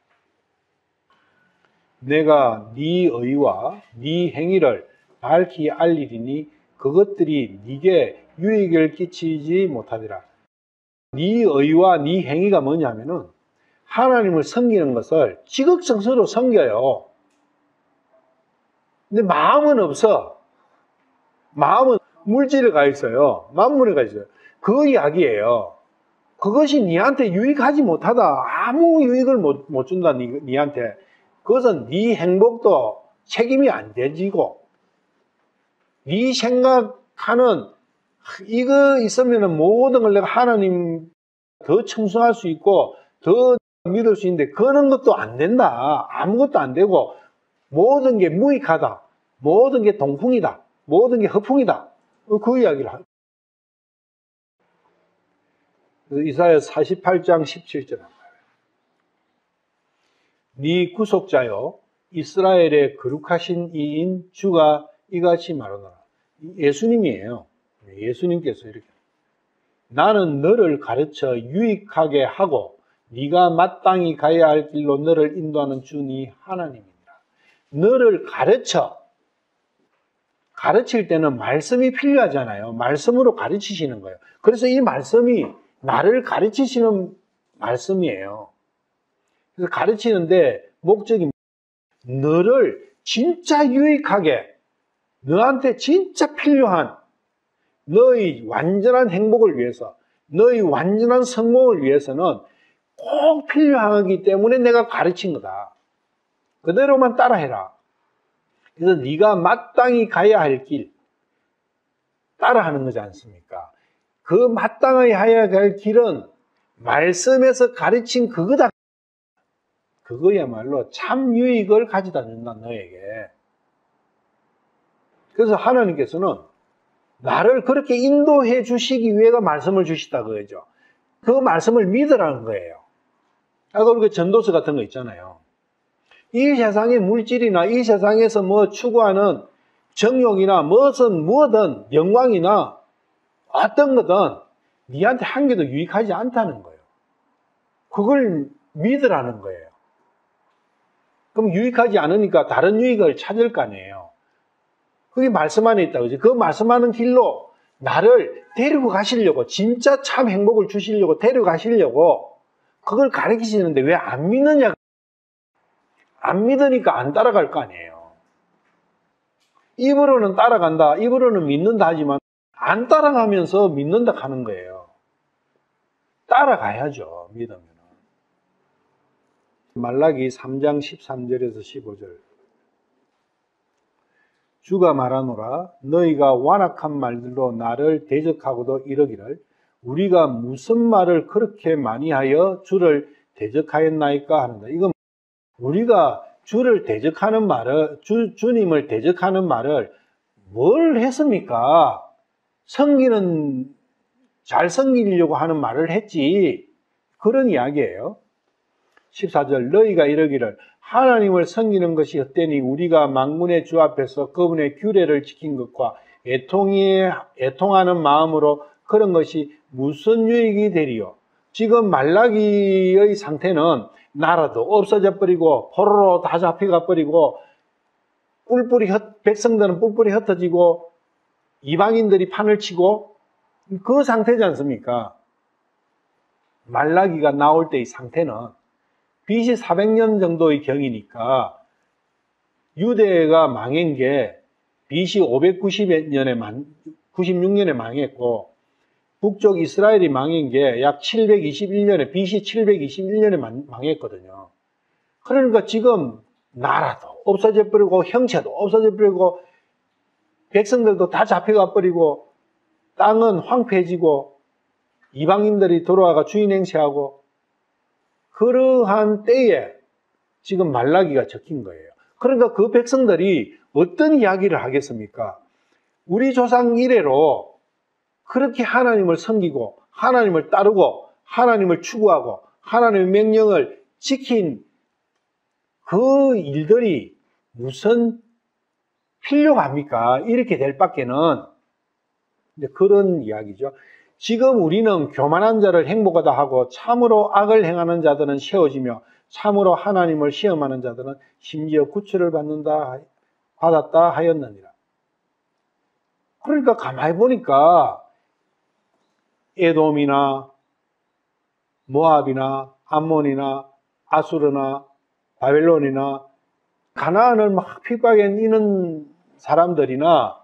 내가 네 의와 네 행위를 밝히 알리리니 그것들이 네게 유익을 끼치지 못하리라. 네 의와 네 행위가 뭐냐면은 하나님을 섬기는 것을 지극정성으로 섬겨요. 근데 마음은 없어. 마음은 물질에 가 있어요. 만물에 가 있어요. 그 이야기예요. 그것이 네한테 유익하지 못하다. 아무 유익을 못 준다. 네한테. 그것은 네 행복도 책임이 안 되지고 네 생각하는 이거 있으면 모든 걸 내가 하나님 더 청소할 수 있고 더 믿을 수 있는데 그런 것도 안 된다. 아무것도 안 되고 모든 게 무익하다. 모든 게 동풍이다. 모든 게 허풍이다. 그 이야기를 하죠. 이사야 48장 17절 네 구속자여 이스라엘의 거룩하신 이인 주가 이같이 말하노라. 예수님이에요. 예수님께서 이렇게 나는 너를 가르쳐 유익하게 하고 네가 마땅히 가야 할 길로 너를 인도하는 주 네 하나님이니라. 너를 가르칠 때는 말씀이 필요하잖아요. 말씀으로 가르치시는 거예요. 그래서 이 말씀이 나를 가르치시는 말씀이에요. 그래서 가르치는데 목적이 너를 진짜 유익하게, 너한테 진짜 필요한 너의 완전한 행복을 위해서, 너의 완전한 성공을 위해서는 꼭 필요하기 때문에 내가 가르친 거다. 그대로만 따라해라. 그래서 네가 마땅히 가야 할 길, 따라하는 거지 않습니까? 그 마땅히 가야 할 길은 말씀에서 가르친 그거다. 그거야말로 참 유익을 가져다 준다, 너에게. 그래서 하나님께서는 나를 그렇게 인도해 주시기 위해서 말씀을 주시다 그거죠. 그 말씀을 믿으라는 거예요. 아까 우리가 전도서 같은 거 있잖아요. 이 세상의 물질이나 이 세상에서 뭐 추구하는 정욕이나 뭐든 영광이나 어떤 거든 니한테 한 개도 유익하지 않다는 거예요. 그걸 믿으라는 거예요. 그럼 유익하지 않으니까 다른 유익을 찾을 거 아니에요. 그게 말씀 안에 있다, 그지? 그 말씀하는 길로 나를 데리고 가시려고, 진짜 참 행복을 주시려고 데려가시려고 그걸 가르치시는데 왜 안 믿느냐? 안 믿으니까 안 따라갈 거 아니에요. 입으로는 따라간다, 입으로는 믿는다 하지만 안 따라가면서 믿는다 하는 거예요. 따라가야죠, 믿으면. 말라기 3장 13절에서 15절. 주가 말하노라, 너희가 완악한 말들로 나를 대적하고도 이러기를, 우리가 무슨 말을 그렇게 많이 하여 주를 대적하였나이까 하는다. 이건 우리가 주를 대적하는 말을, 주님을 대적하는 말을 뭘 했습니까? 잘 섬기려고 하는 말을 했지. 그런 이야기예요. 14절, 너희가 이러기를 하나님을 섬기는 것이 헛되니 우리가 만군의 주 앞에서 그분의 규례를 지킨 것과 애통하는 마음으로 그런 것이 무슨 유익이 되리요? 지금 말라기의 상태는 나라도 없어져 버리고 포로로 다 잡혀가 버리고 백성들은 뿔뿔이 흩어지고 이방인들이 판을 치고 그 상태지 않습니까? 말라기가 나올 때의 상태는 BC 400년 정도의 경이니까 유대가 망한 게 BC 596년에 망했고 북쪽 이스라엘이 망한 게 약 721년에 BC 721년에 망했거든요. 그러니까 지금 나라도 없어져 버리고 형체도 없어져 버리고 백성들도 다 잡혀가 버리고 땅은 황폐해지고 이방인들이 돌아와가 주인 행세하고 그러한 때에 지금 말라기가 적힌 거예요. 그러니까 그 백성들이 어떤 이야기를 하겠습니까? 우리 조상 이래로 그렇게 하나님을 섬기고 하나님을 따르고 하나님을 추구하고 하나님의 명령을 지킨 그 일들이 무슨 필요가 합니까? 이렇게 될 밖에는 그런 이야기죠. 지금 우리는 교만한 자를 행복하다 하고 참으로 악을 행하는 자들은 세워지며 참으로 하나님을 시험하는 자들은 심지어 구출을 받았다 하였느니라. 그러니까 가만히 보니까 에돔이나 모압이나 암몬이나 아수르나 바벨론이나 가나안을 막 핍박해 있는 사람들이나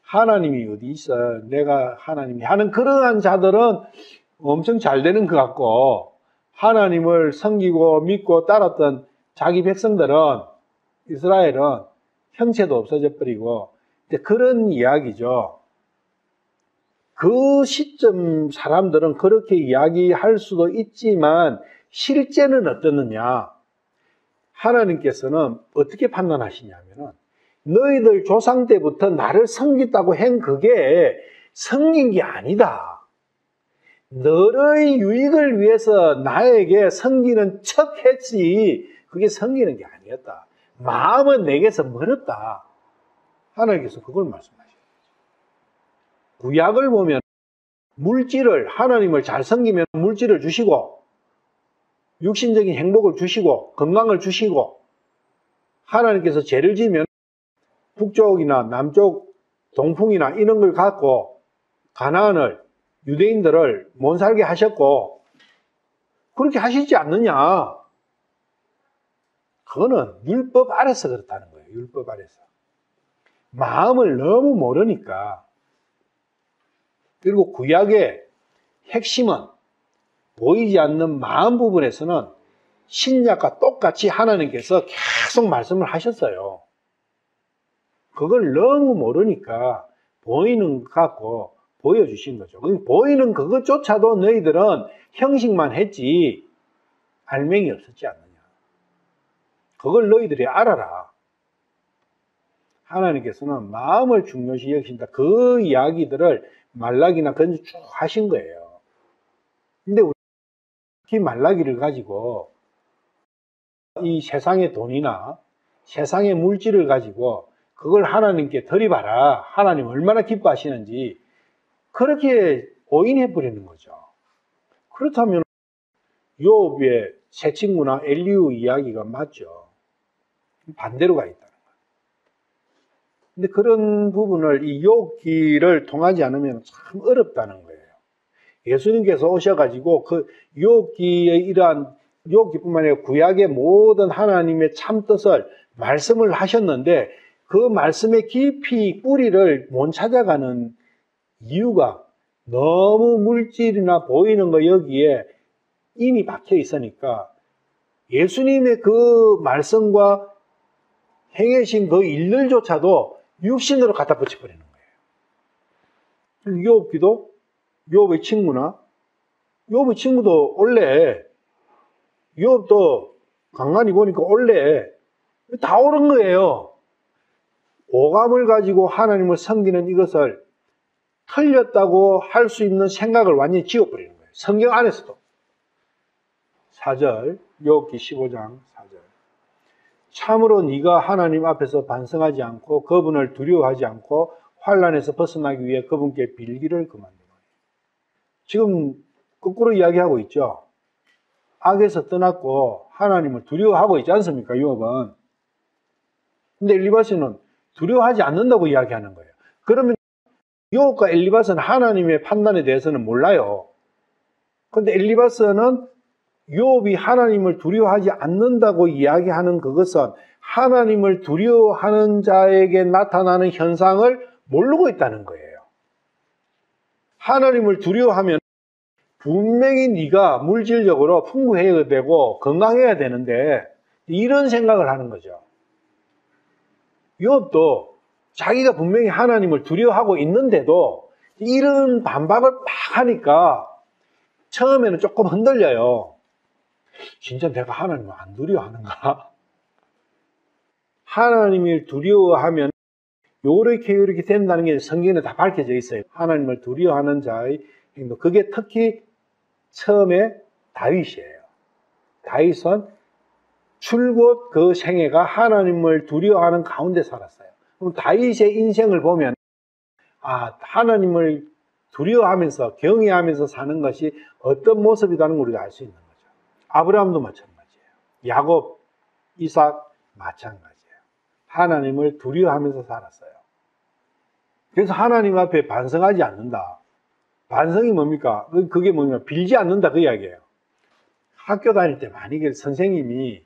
하나님이 어디 있어? 내가 하나님이 하는 그러한 자들은 엄청 잘 되는 것 같고 하나님을 섬기고 믿고 따랐던 자기 백성들은 이스라엘은 형체도 없어져 버리고 그런 이야기죠. 그 시점 사람들은 그렇게 이야기할 수도 있지만 실제는 어떻느냐? 하나님께서는 어떻게 판단하시냐면은 너희들 조상 때부터 나를 섬겼다고 한 그게 섬긴 게 아니다. 너의 유익을 위해서 나에게 섬기는 척 했지 그게 섬기는 게 아니었다. 마음은 내게서 멀었다. 하나님께서 그걸 말씀하셔요. 구약을 보면 물질을 하나님을 잘 섬기면 물질을 주시고 육신적인 행복을 주시고 건강을 주시고 하나님께서 죄를 지으면 북쪽이나 남쪽 동풍이나 이런 걸 갖고 가나안을 유대인들을 못 살게 하셨고 그렇게 하시지 않느냐? 그거는 율법 아래서 그렇다는 거예요. 율법 아래서. 마음을 너무 모르니까. 그리고 구약의 핵심은 보이지 않는 마음 부분에서는 신약과 똑같이 하나님께서 계속 말씀을 하셨어요. 그걸 너무 모르니까 보이는 것 갖고 보여주신 거죠. 보이는 그것조차도 너희들은 형식만 했지 알맹이 없었지 않느냐. 그걸 너희들이 알아라. 하나님께서는 마음을 중요시 여기신다. 그 이야기들을 말라기나 건지 쭉 하신 거예요. 근데 우리 특히 말라기를 가지고 이 세상의 돈이나 세상의 물질을 가지고 그걸 하나님께 드리봐라. 하나님 얼마나 기뻐하시는지 그렇게 오인해버리는 거죠. 그렇다면 욥의 새 친구나 엘리후 이야기가 맞죠. 반대로 가 있다는 거예요. 근데 그런 부분을 이 욥기를 통하지 않으면 참 어렵다는 거예요. 예수님께서 오셔가지고 그 욥기의 이러한 욥기뿐만 아니라 구약의 모든 하나님의 참 뜻을 말씀을 하셨는데 그 말씀의 깊이 뿌리를 못 찾아가는 이유가 너무 물질이나 보이는 거 여기에 인이 박혀 있으니까 예수님의 그 말씀과 행하신 그 일들조차도 육신으로 갖다 붙여버리는 거예요. 욥기도 욥의 친구나 욥의 친구도 원래 욥도 간간히 보니까 원래 다 옳은 거예요. 오감을 가지고 하나님을 섬기는 이것을 틀렸다고 할 수 있는 생각을 완전히 지워버리는 거예요. 성경 안에서도. 4절, 욥기 15장 4절. 참으로 네가 하나님 앞에서 반성하지 않고 그분을 두려워하지 않고 환난에서 벗어나기 위해 그분께 빌기를 그만두라. 지금 거꾸로 이야기하고 있죠. 악에서 떠났고 하나님을 두려워하고 있지 않습니까? 욥은. 근데 엘리바스는 두려워하지 않는다고 이야기하는 거예요. 그러면 욥과 엘리바스는 하나님의 판단에 대해서는 몰라요. 그런데 엘리바스는 욥이 하나님을 두려워하지 않는다고 이야기하는 그것은 하나님을 두려워하는 자에게 나타나는 현상을 모르고 있다는 거예요. 하나님을 두려워하면 분명히 네가 물질적으로 풍부해야 되고 건강해야 되는데 이런 생각을 하는 거죠. 욥도 자기가 분명히 하나님을 두려워하고 있는데도 이런 반박을 막 하니까 처음에는 조금 흔들려요. 진짜 내가 하나님을 안 두려워하는가? 하나님을 두려워하면 요렇게 된다는 게 성경에 다 밝혀져 있어요. 하나님을 두려워하는 자의 행동. 그게 특히 처음에 다윗이에요. 다윗은 줄곧 그 생애가 하나님을 두려워하는 가운데 살았어요. 그럼 다윗의 인생을 보면 하나님을 두려워하면서 경외하면서 사는 것이 어떤 모습이라는 걸 우리가 알 수 있는 거죠. 아브라함도 마찬가지예요. 야곱, 이삭 마찬가지예요. 하나님을 두려워하면서 살았어요. 그래서 하나님 앞에 반성하지 않는다. 반성이 뭡니까? 그게 뭡니까? 빌지 않는다 그 이야기예요. 학교 다닐 때 만약에 선생님이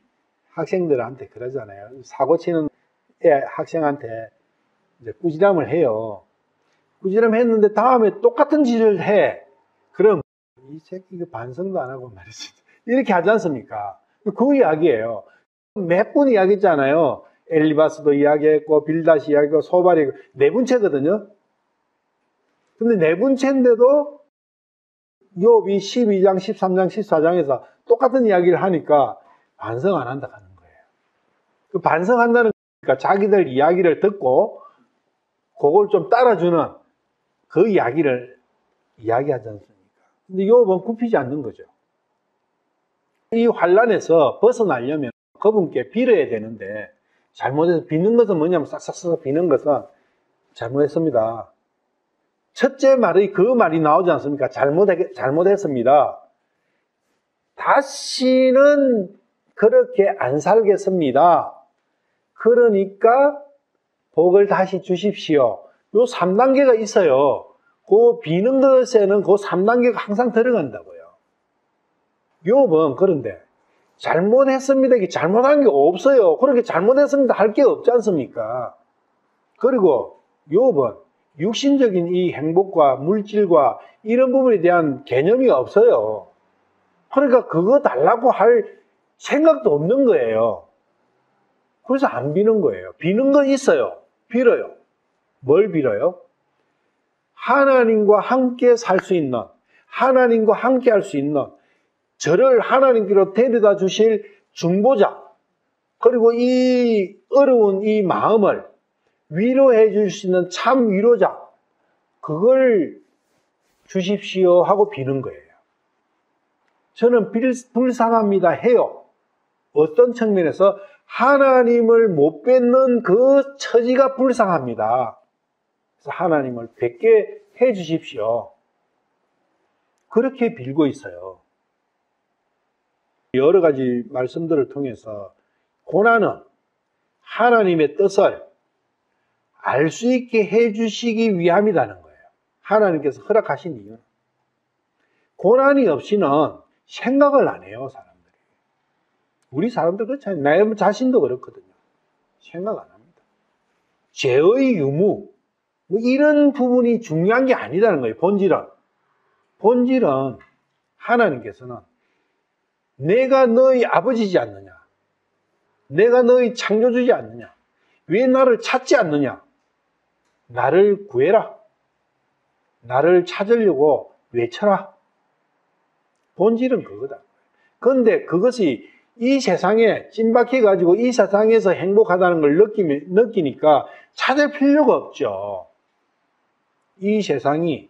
학생들한테 그러잖아요. 사고 치는 학생한테 이제 꾸지람을 해요. 꾸지람 했는데 다음에 똑같은 짓을 해. 그럼 이 새끼 이거 반성도 안 하고 말이지. 이렇게 하지 않습니까? 그 이야기예요. 몇 분 이야기했잖아요. 엘리바스도 이야기했고 빌닷이 이야기했고 소발이 네 분째거든요. 근데 네 번째인데도 욥이 12장, 13장, 14장에서 똑같은 이야기를 하니까 반성 안 한다 하는 거예요. 그 반성한다는 거니까 자기들 이야기를 듣고 그걸 좀 따라주는 그 이야기를 이야기하지 않습니까? 근데 욥은 굽히지 않는 거죠. 이 환난에서 벗어나려면 그분께 빌어야 되는데 잘못해서 비는 것은 뭐냐면 싹싹싹 비는 것은 잘못했습니다. 첫째 말의 그 말이 나오지 않습니까? 잘못했습니다. 다시는 그렇게 안 살겠습니다. 그러니까 복을 다시 주십시오. 요 3단계가 있어요. 그 비는 것에는 그 3단계가 항상 들어간다고요. 욥은 그런데 잘못했습니다. 이게 잘못한 게 없어요. 그렇게 잘못했습니다. 할 게 없지 않습니까? 그리고 욥은 육신적인 이 행복과 물질과 이런 부분에 대한 개념이 없어요. 그러니까 그거 달라고 할 생각도 없는 거예요. 그래서 안 비는 거예요. 비는 건 있어요. 빌어요. 뭘 빌어요? 하나님과 함께 살 수 있는, 하나님과 함께 할 수 있는, 저를 하나님께로 데려다 주실 중보자, 그리고 이 어려운 이 마음을 위로해 줄 수 있는 참 위로자, 그걸 주십시오 하고 비는 거예요. 저는 불쌍합니다 해요. 어떤 측면에서 하나님을 못 뵙는 그 처지가 불쌍합니다. 그래서 하나님을 뵙게 해 주십시오. 그렇게 빌고 있어요. 여러 가지 말씀들을 통해서 고난은 하나님의 뜻을 알 수 있게 해 주시기 위함이라는 거예요. 하나님께서 허락하신 이유는. 고난이 없이는 생각을 안 해요, 사람들이. 우리 사람들 그렇잖아요. 나 자신도 그렇거든요. 생각 안 합니다. 죄의 유무, 뭐 이런 부분이 중요한 게 아니라는 거예요, 본질은. 본질은 하나님께서는 내가 너희 아버지지 않느냐? 내가 너희 창조주지 않느냐? 왜 나를 찾지 않느냐? 나를 구해라. 나를 찾으려고 외쳐라. 본질은 그거다. 그런데 그것이 이 세상에 찐박해가지고 이 세상에서 행복하다는 걸 느끼니까 찾을 필요가 없죠. 이 세상이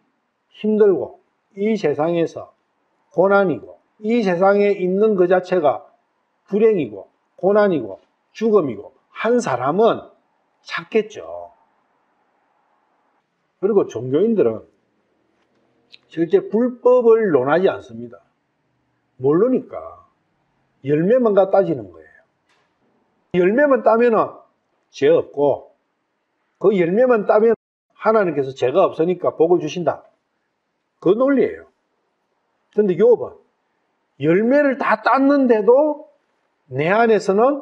힘들고 이 세상에서 고난이고 이 세상에 있는 그 자체가 불행이고 고난이고 죽음이고 한 사람은 찾겠죠. 그리고 종교인들은 실제 불법을 논하지 않습니다. 모르니까 열매만 갖다 따지는 거예요. 열매만 따면은 죄 없고 그 열매만 따면 하나님께서 죄가 없으니까 복을 주신다. 그 논리예요. 그런데 욥은 열매를 다 땄는데도 내 안에서는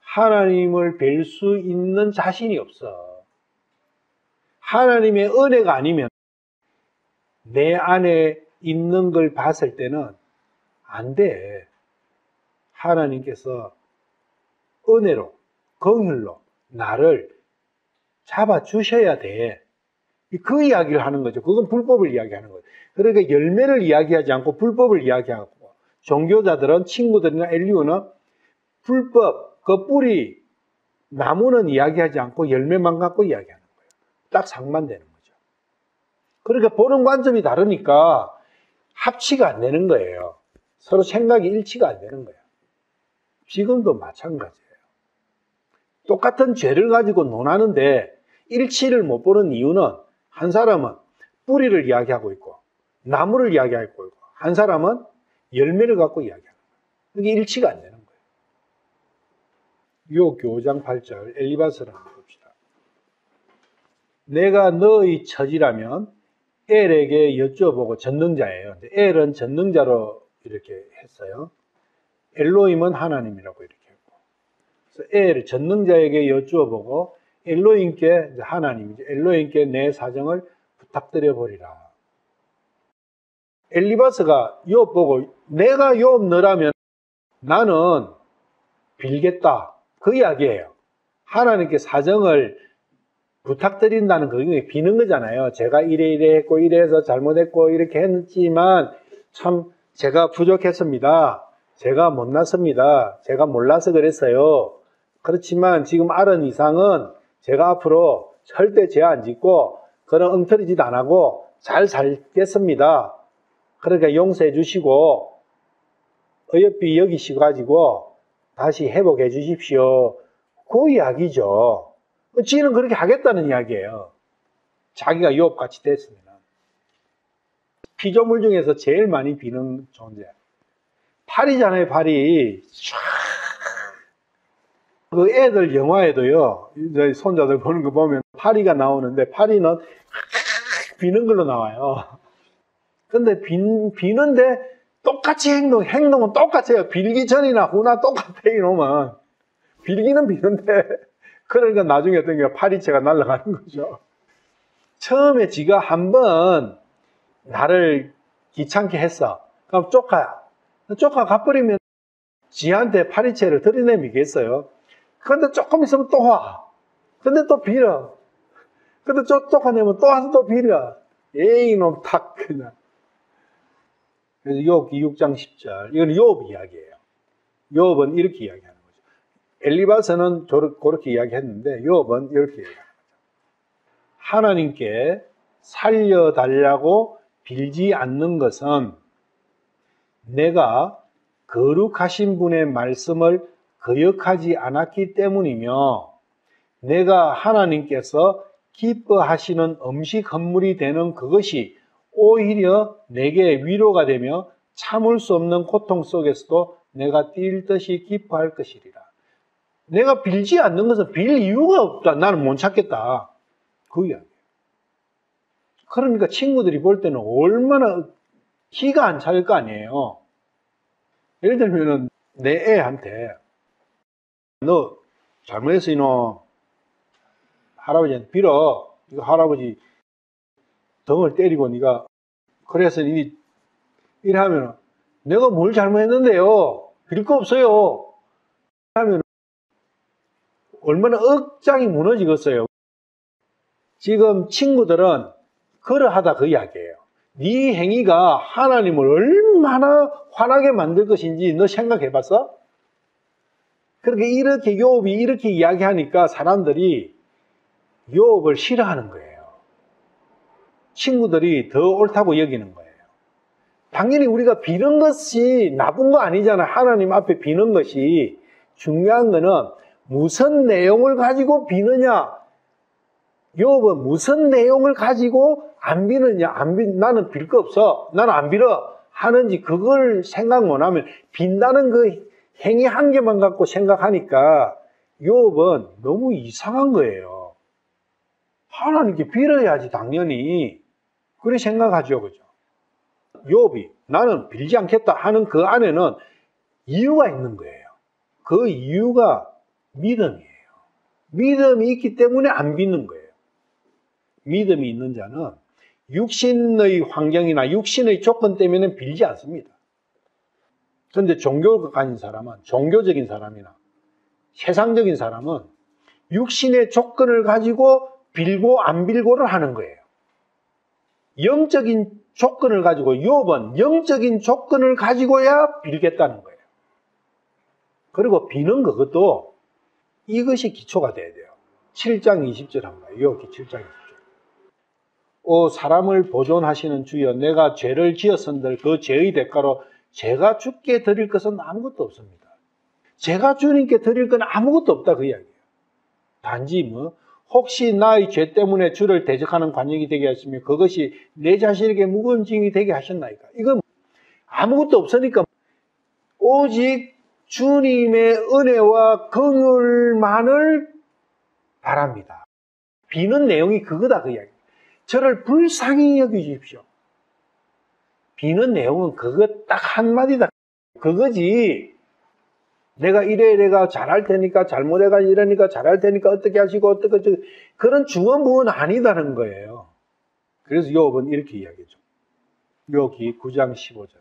하나님을 뵐 수 있는 자신이 없어. 하나님의 은혜가 아니면 내 안에 있는 걸 봤을 때는 안 돼. 하나님께서 은혜로, 긍휼로 나를 잡아주셔야 돼. 그 이야기를 하는 거죠. 그건 불법을 이야기하는 거죠. 그러니까 열매를 이야기하지 않고 불법을 이야기하고, 종교자들은, 친구들이나 엘리오는 불법, 그 뿌리, 나무는 이야기하지 않고 열매만 갖고 이야기하는 거예요. 딱 상반되는 거죠. 그러니까 보는 관점이 다르니까 합치가 안 되는 거예요. 서로 생각이 일치가 안 되는 거예요. 지금도 마찬가지예요. 똑같은 죄를 가지고 논하는데 일치를 못 보는 이유는 한 사람은 뿌리를 이야기하고 있고 나무를 이야기하고 있고 한 사람은 열매를 갖고 이야기하는 거예요. 이게 일치가 안 되는 거예요. 욥기 5장 8절 엘리바스를 한번 봅시다. 내가 너의 처지라면 엘에게 여쭤보고 전능자예요. 엘은 전능자로 이렇게 했어요. 엘로힘은 하나님이라고 이렇게 했고. 그래서 엘 전능자에게 여쭈어보고 엘로힘께 하나님이죠. 엘로힘께 내 사정을 부탁드려 보리라. 엘리바스가 욥 보고 내가 욥 너라면 나는 빌겠다. 그 이야기예요. 하나님께 사정을 부탁드린다는 그게 비는 거잖아요. 제가 이래 했고 이래서 잘못했고 이렇게 했지만 참 제가 부족했습니다. 제가 못났습니다. 제가 몰라서 그랬어요. 그렇지만 지금 알은 이상은 제가 앞으로 절대 죄 안 짓고 그런 엉터리 짓 안 하고 잘 살겠습니다. 그러니까 용서해 주시고 어여삐 여기시고 가지고 다시 회복해 주십시오. 그 이야기죠. 지는 그렇게 하겠다는 이야기예요. 자기가 욥같이 됐으면. 피조물 중에서 제일 많이 비는 존재. 파리잖아요, 파리. 그 애들 영화에도요, 이제 손자들 보는 거 보면 파리가 나오는데, 파리는 비는 걸로 나와요. 근데 비는데 똑같이 행동은 똑같아요. 빌기 전이나 후나 똑같아, 이놈은. 빌기는 비는데, 그러니까 나중에 어떤 게 파리채가 날아가는 거죠. 처음에 지가 한번 나를 귀찮게 했어. 그럼 쫓아야. 쫓아 가버리면 지한테 파리채를 들이내미겠어요. 그런데 조금 있으면 또 와. 근데 또 빌어. 근데 쫓아내면 또 와서 또 빌어. 에이, 이놈 탁, 그냥. 그래서 욥기 6장 10절. 이건 욥 이야기예요. 욥은 이렇게 이야기하는 거죠. 엘리바스는 그렇게 이야기했는데 욥은 이렇게 이야기합니다. 하나님께 살려달라고 빌지 않는 것은 내가 거룩하신 분의 말씀을 거역하지 않았기 때문이며 내가 하나님께서 기뻐하시는 음식 헌물이 되는 그것이 오히려 내게 위로가 되며 참을 수 없는 고통 속에서도 내가 뛸 듯이 기뻐할 것이리라. 내가 빌지 않는 것은 빌 이유가 없다. 나는 못 찾겠다. 그 이야기예요. 그러니까 친구들이 볼 때는 얼마나 기가 안 차일 거 아니에요. 예를 들면은 내 애한테 너 잘못했어 이놈. 할아버지한테 빌어. 이거 할아버지 덩을 때리고 네가 그래서 이러면 내가 뭘 잘못했는데요. 빌 거 없어요. 하면 얼마나 억장이 무너지겠어요. 지금 친구들은 그러하다 그 이야기예요. 네 행위가 하나님을 얼마나 화나게 만들 것인지 너 생각해 봤어? 그렇게 이렇게 욥이 이렇게 이야기하니까 사람들이 욥을 싫어하는 거예요. 친구들이 더 옳다고 여기는 거예요. 당연히 우리가 비는 것이 나쁜 거 아니잖아. 하나님 앞에 비는 것이. 중요한 거는 무슨 내용을 가지고 비느냐. 욥은 무슨 내용을 가지고 안 비느냐. 나는 빌 거 없어. 나는 안 빌어. 하는지 그걸 생각 못 하면 빈다는 그 행위 한 개만 갖고 생각하니까 욥은 너무 이상한 거예요. 하나님께 빌어야지 당연히. 그렇게 생각하죠. 그죠? 욥이 나는 빌지 않겠다 하는 그 안에는 이유가 있는 거예요. 그 이유가 믿음이에요. 믿음이 있기 때문에 안 믿는 거예요. 믿음이 있는 자는 육신의 환경이나 육신의 조건 때문에 빌지 않습니다. 그런데 종교가 가진 사람은, 종교적인 사람이나 세상적인 사람은 육신의 조건을 가지고 빌고 안 빌고를 하는 거예요. 영적인 조건을 가지고 욥은 영적인 조건을 가지고야 빌겠다는 거예요. 그리고 비는 그것도 이것이 기초가 돼야 돼요. 7장 20절 한번 봐요. 욥기 7장 20절. 사람을 보존하시는 주여 내가 죄를 지었은들 그 죄의 대가로 제가 주께 드릴 것은 아무것도 없습니다. 제가 주님께 드릴 건 아무것도 없다 그 이야기예요. 단지 혹시 나의 죄 때문에 주를 대적하는 관역이 되게 하시며 그것이 내 자신에게 무거운 짐이 되게 하셨나이까. 이건 아무것도 없으니까 오직 주님의 은혜와 긍휼만을 바랍니다. 비는 내용이 그거다 그 이야기. 저를 불쌍히 여기십시오. 비는 내용은 그거 딱 한마디다. 그거지. 내가 내가 잘할 테니까 잘못해가지고 이러니까 잘할 테니까 어떻게 하시고 어떻게 그런 중언부언 아니다는 거예요. 그래서 욥은 이렇게 이야기죠. 욥기 9장 15절.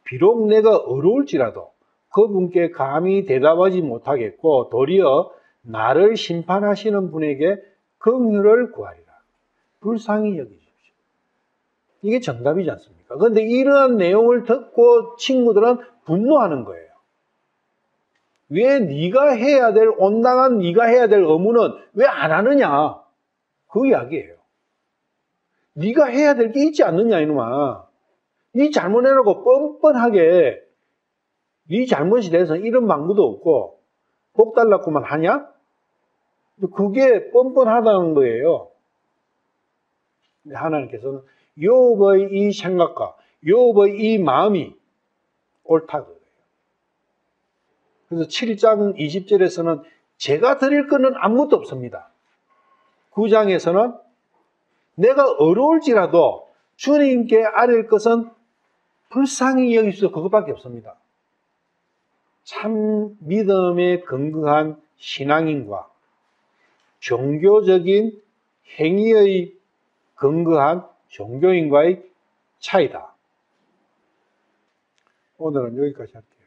비록 내가 어려울지라도 그분께 감히 대답하지 못하겠고 도리어 나를 심판하시는 분에게 긍휼을 구하리라. 불쌍히 여기십시오. 이게 정답이지 않습니까? 그런데 이러한 내용을 듣고 친구들은 분노하는 거예요. 왜 네가 해야 될 온당한 네가 해야 될 의무는 왜 안 하느냐? 그 이야기예요. 네가 해야 될 게 있지 않느냐 이놈아. 네 잘못해놓고 뻔뻔하게 네 잘못이 돼서 이런 망구도 없고 복 달라고만 하냐? 그게 뻔뻔하다는 거예요. 하나님께서는 욥의 이 생각과 욥의 이 마음이 옳다고. 그래서 7장 20절에서는 제가 드릴 것은 아무것도 없습니다. 9장에서는 내가 어려울지라도 주님께 아뢰을 것은 불쌍히 여기십시오. 그것밖에 없습니다. 참 믿음에 근거한 신앙인과 종교적인 행위의 근거한 종교인과의 차이다. 오늘은 여기까지 할게요.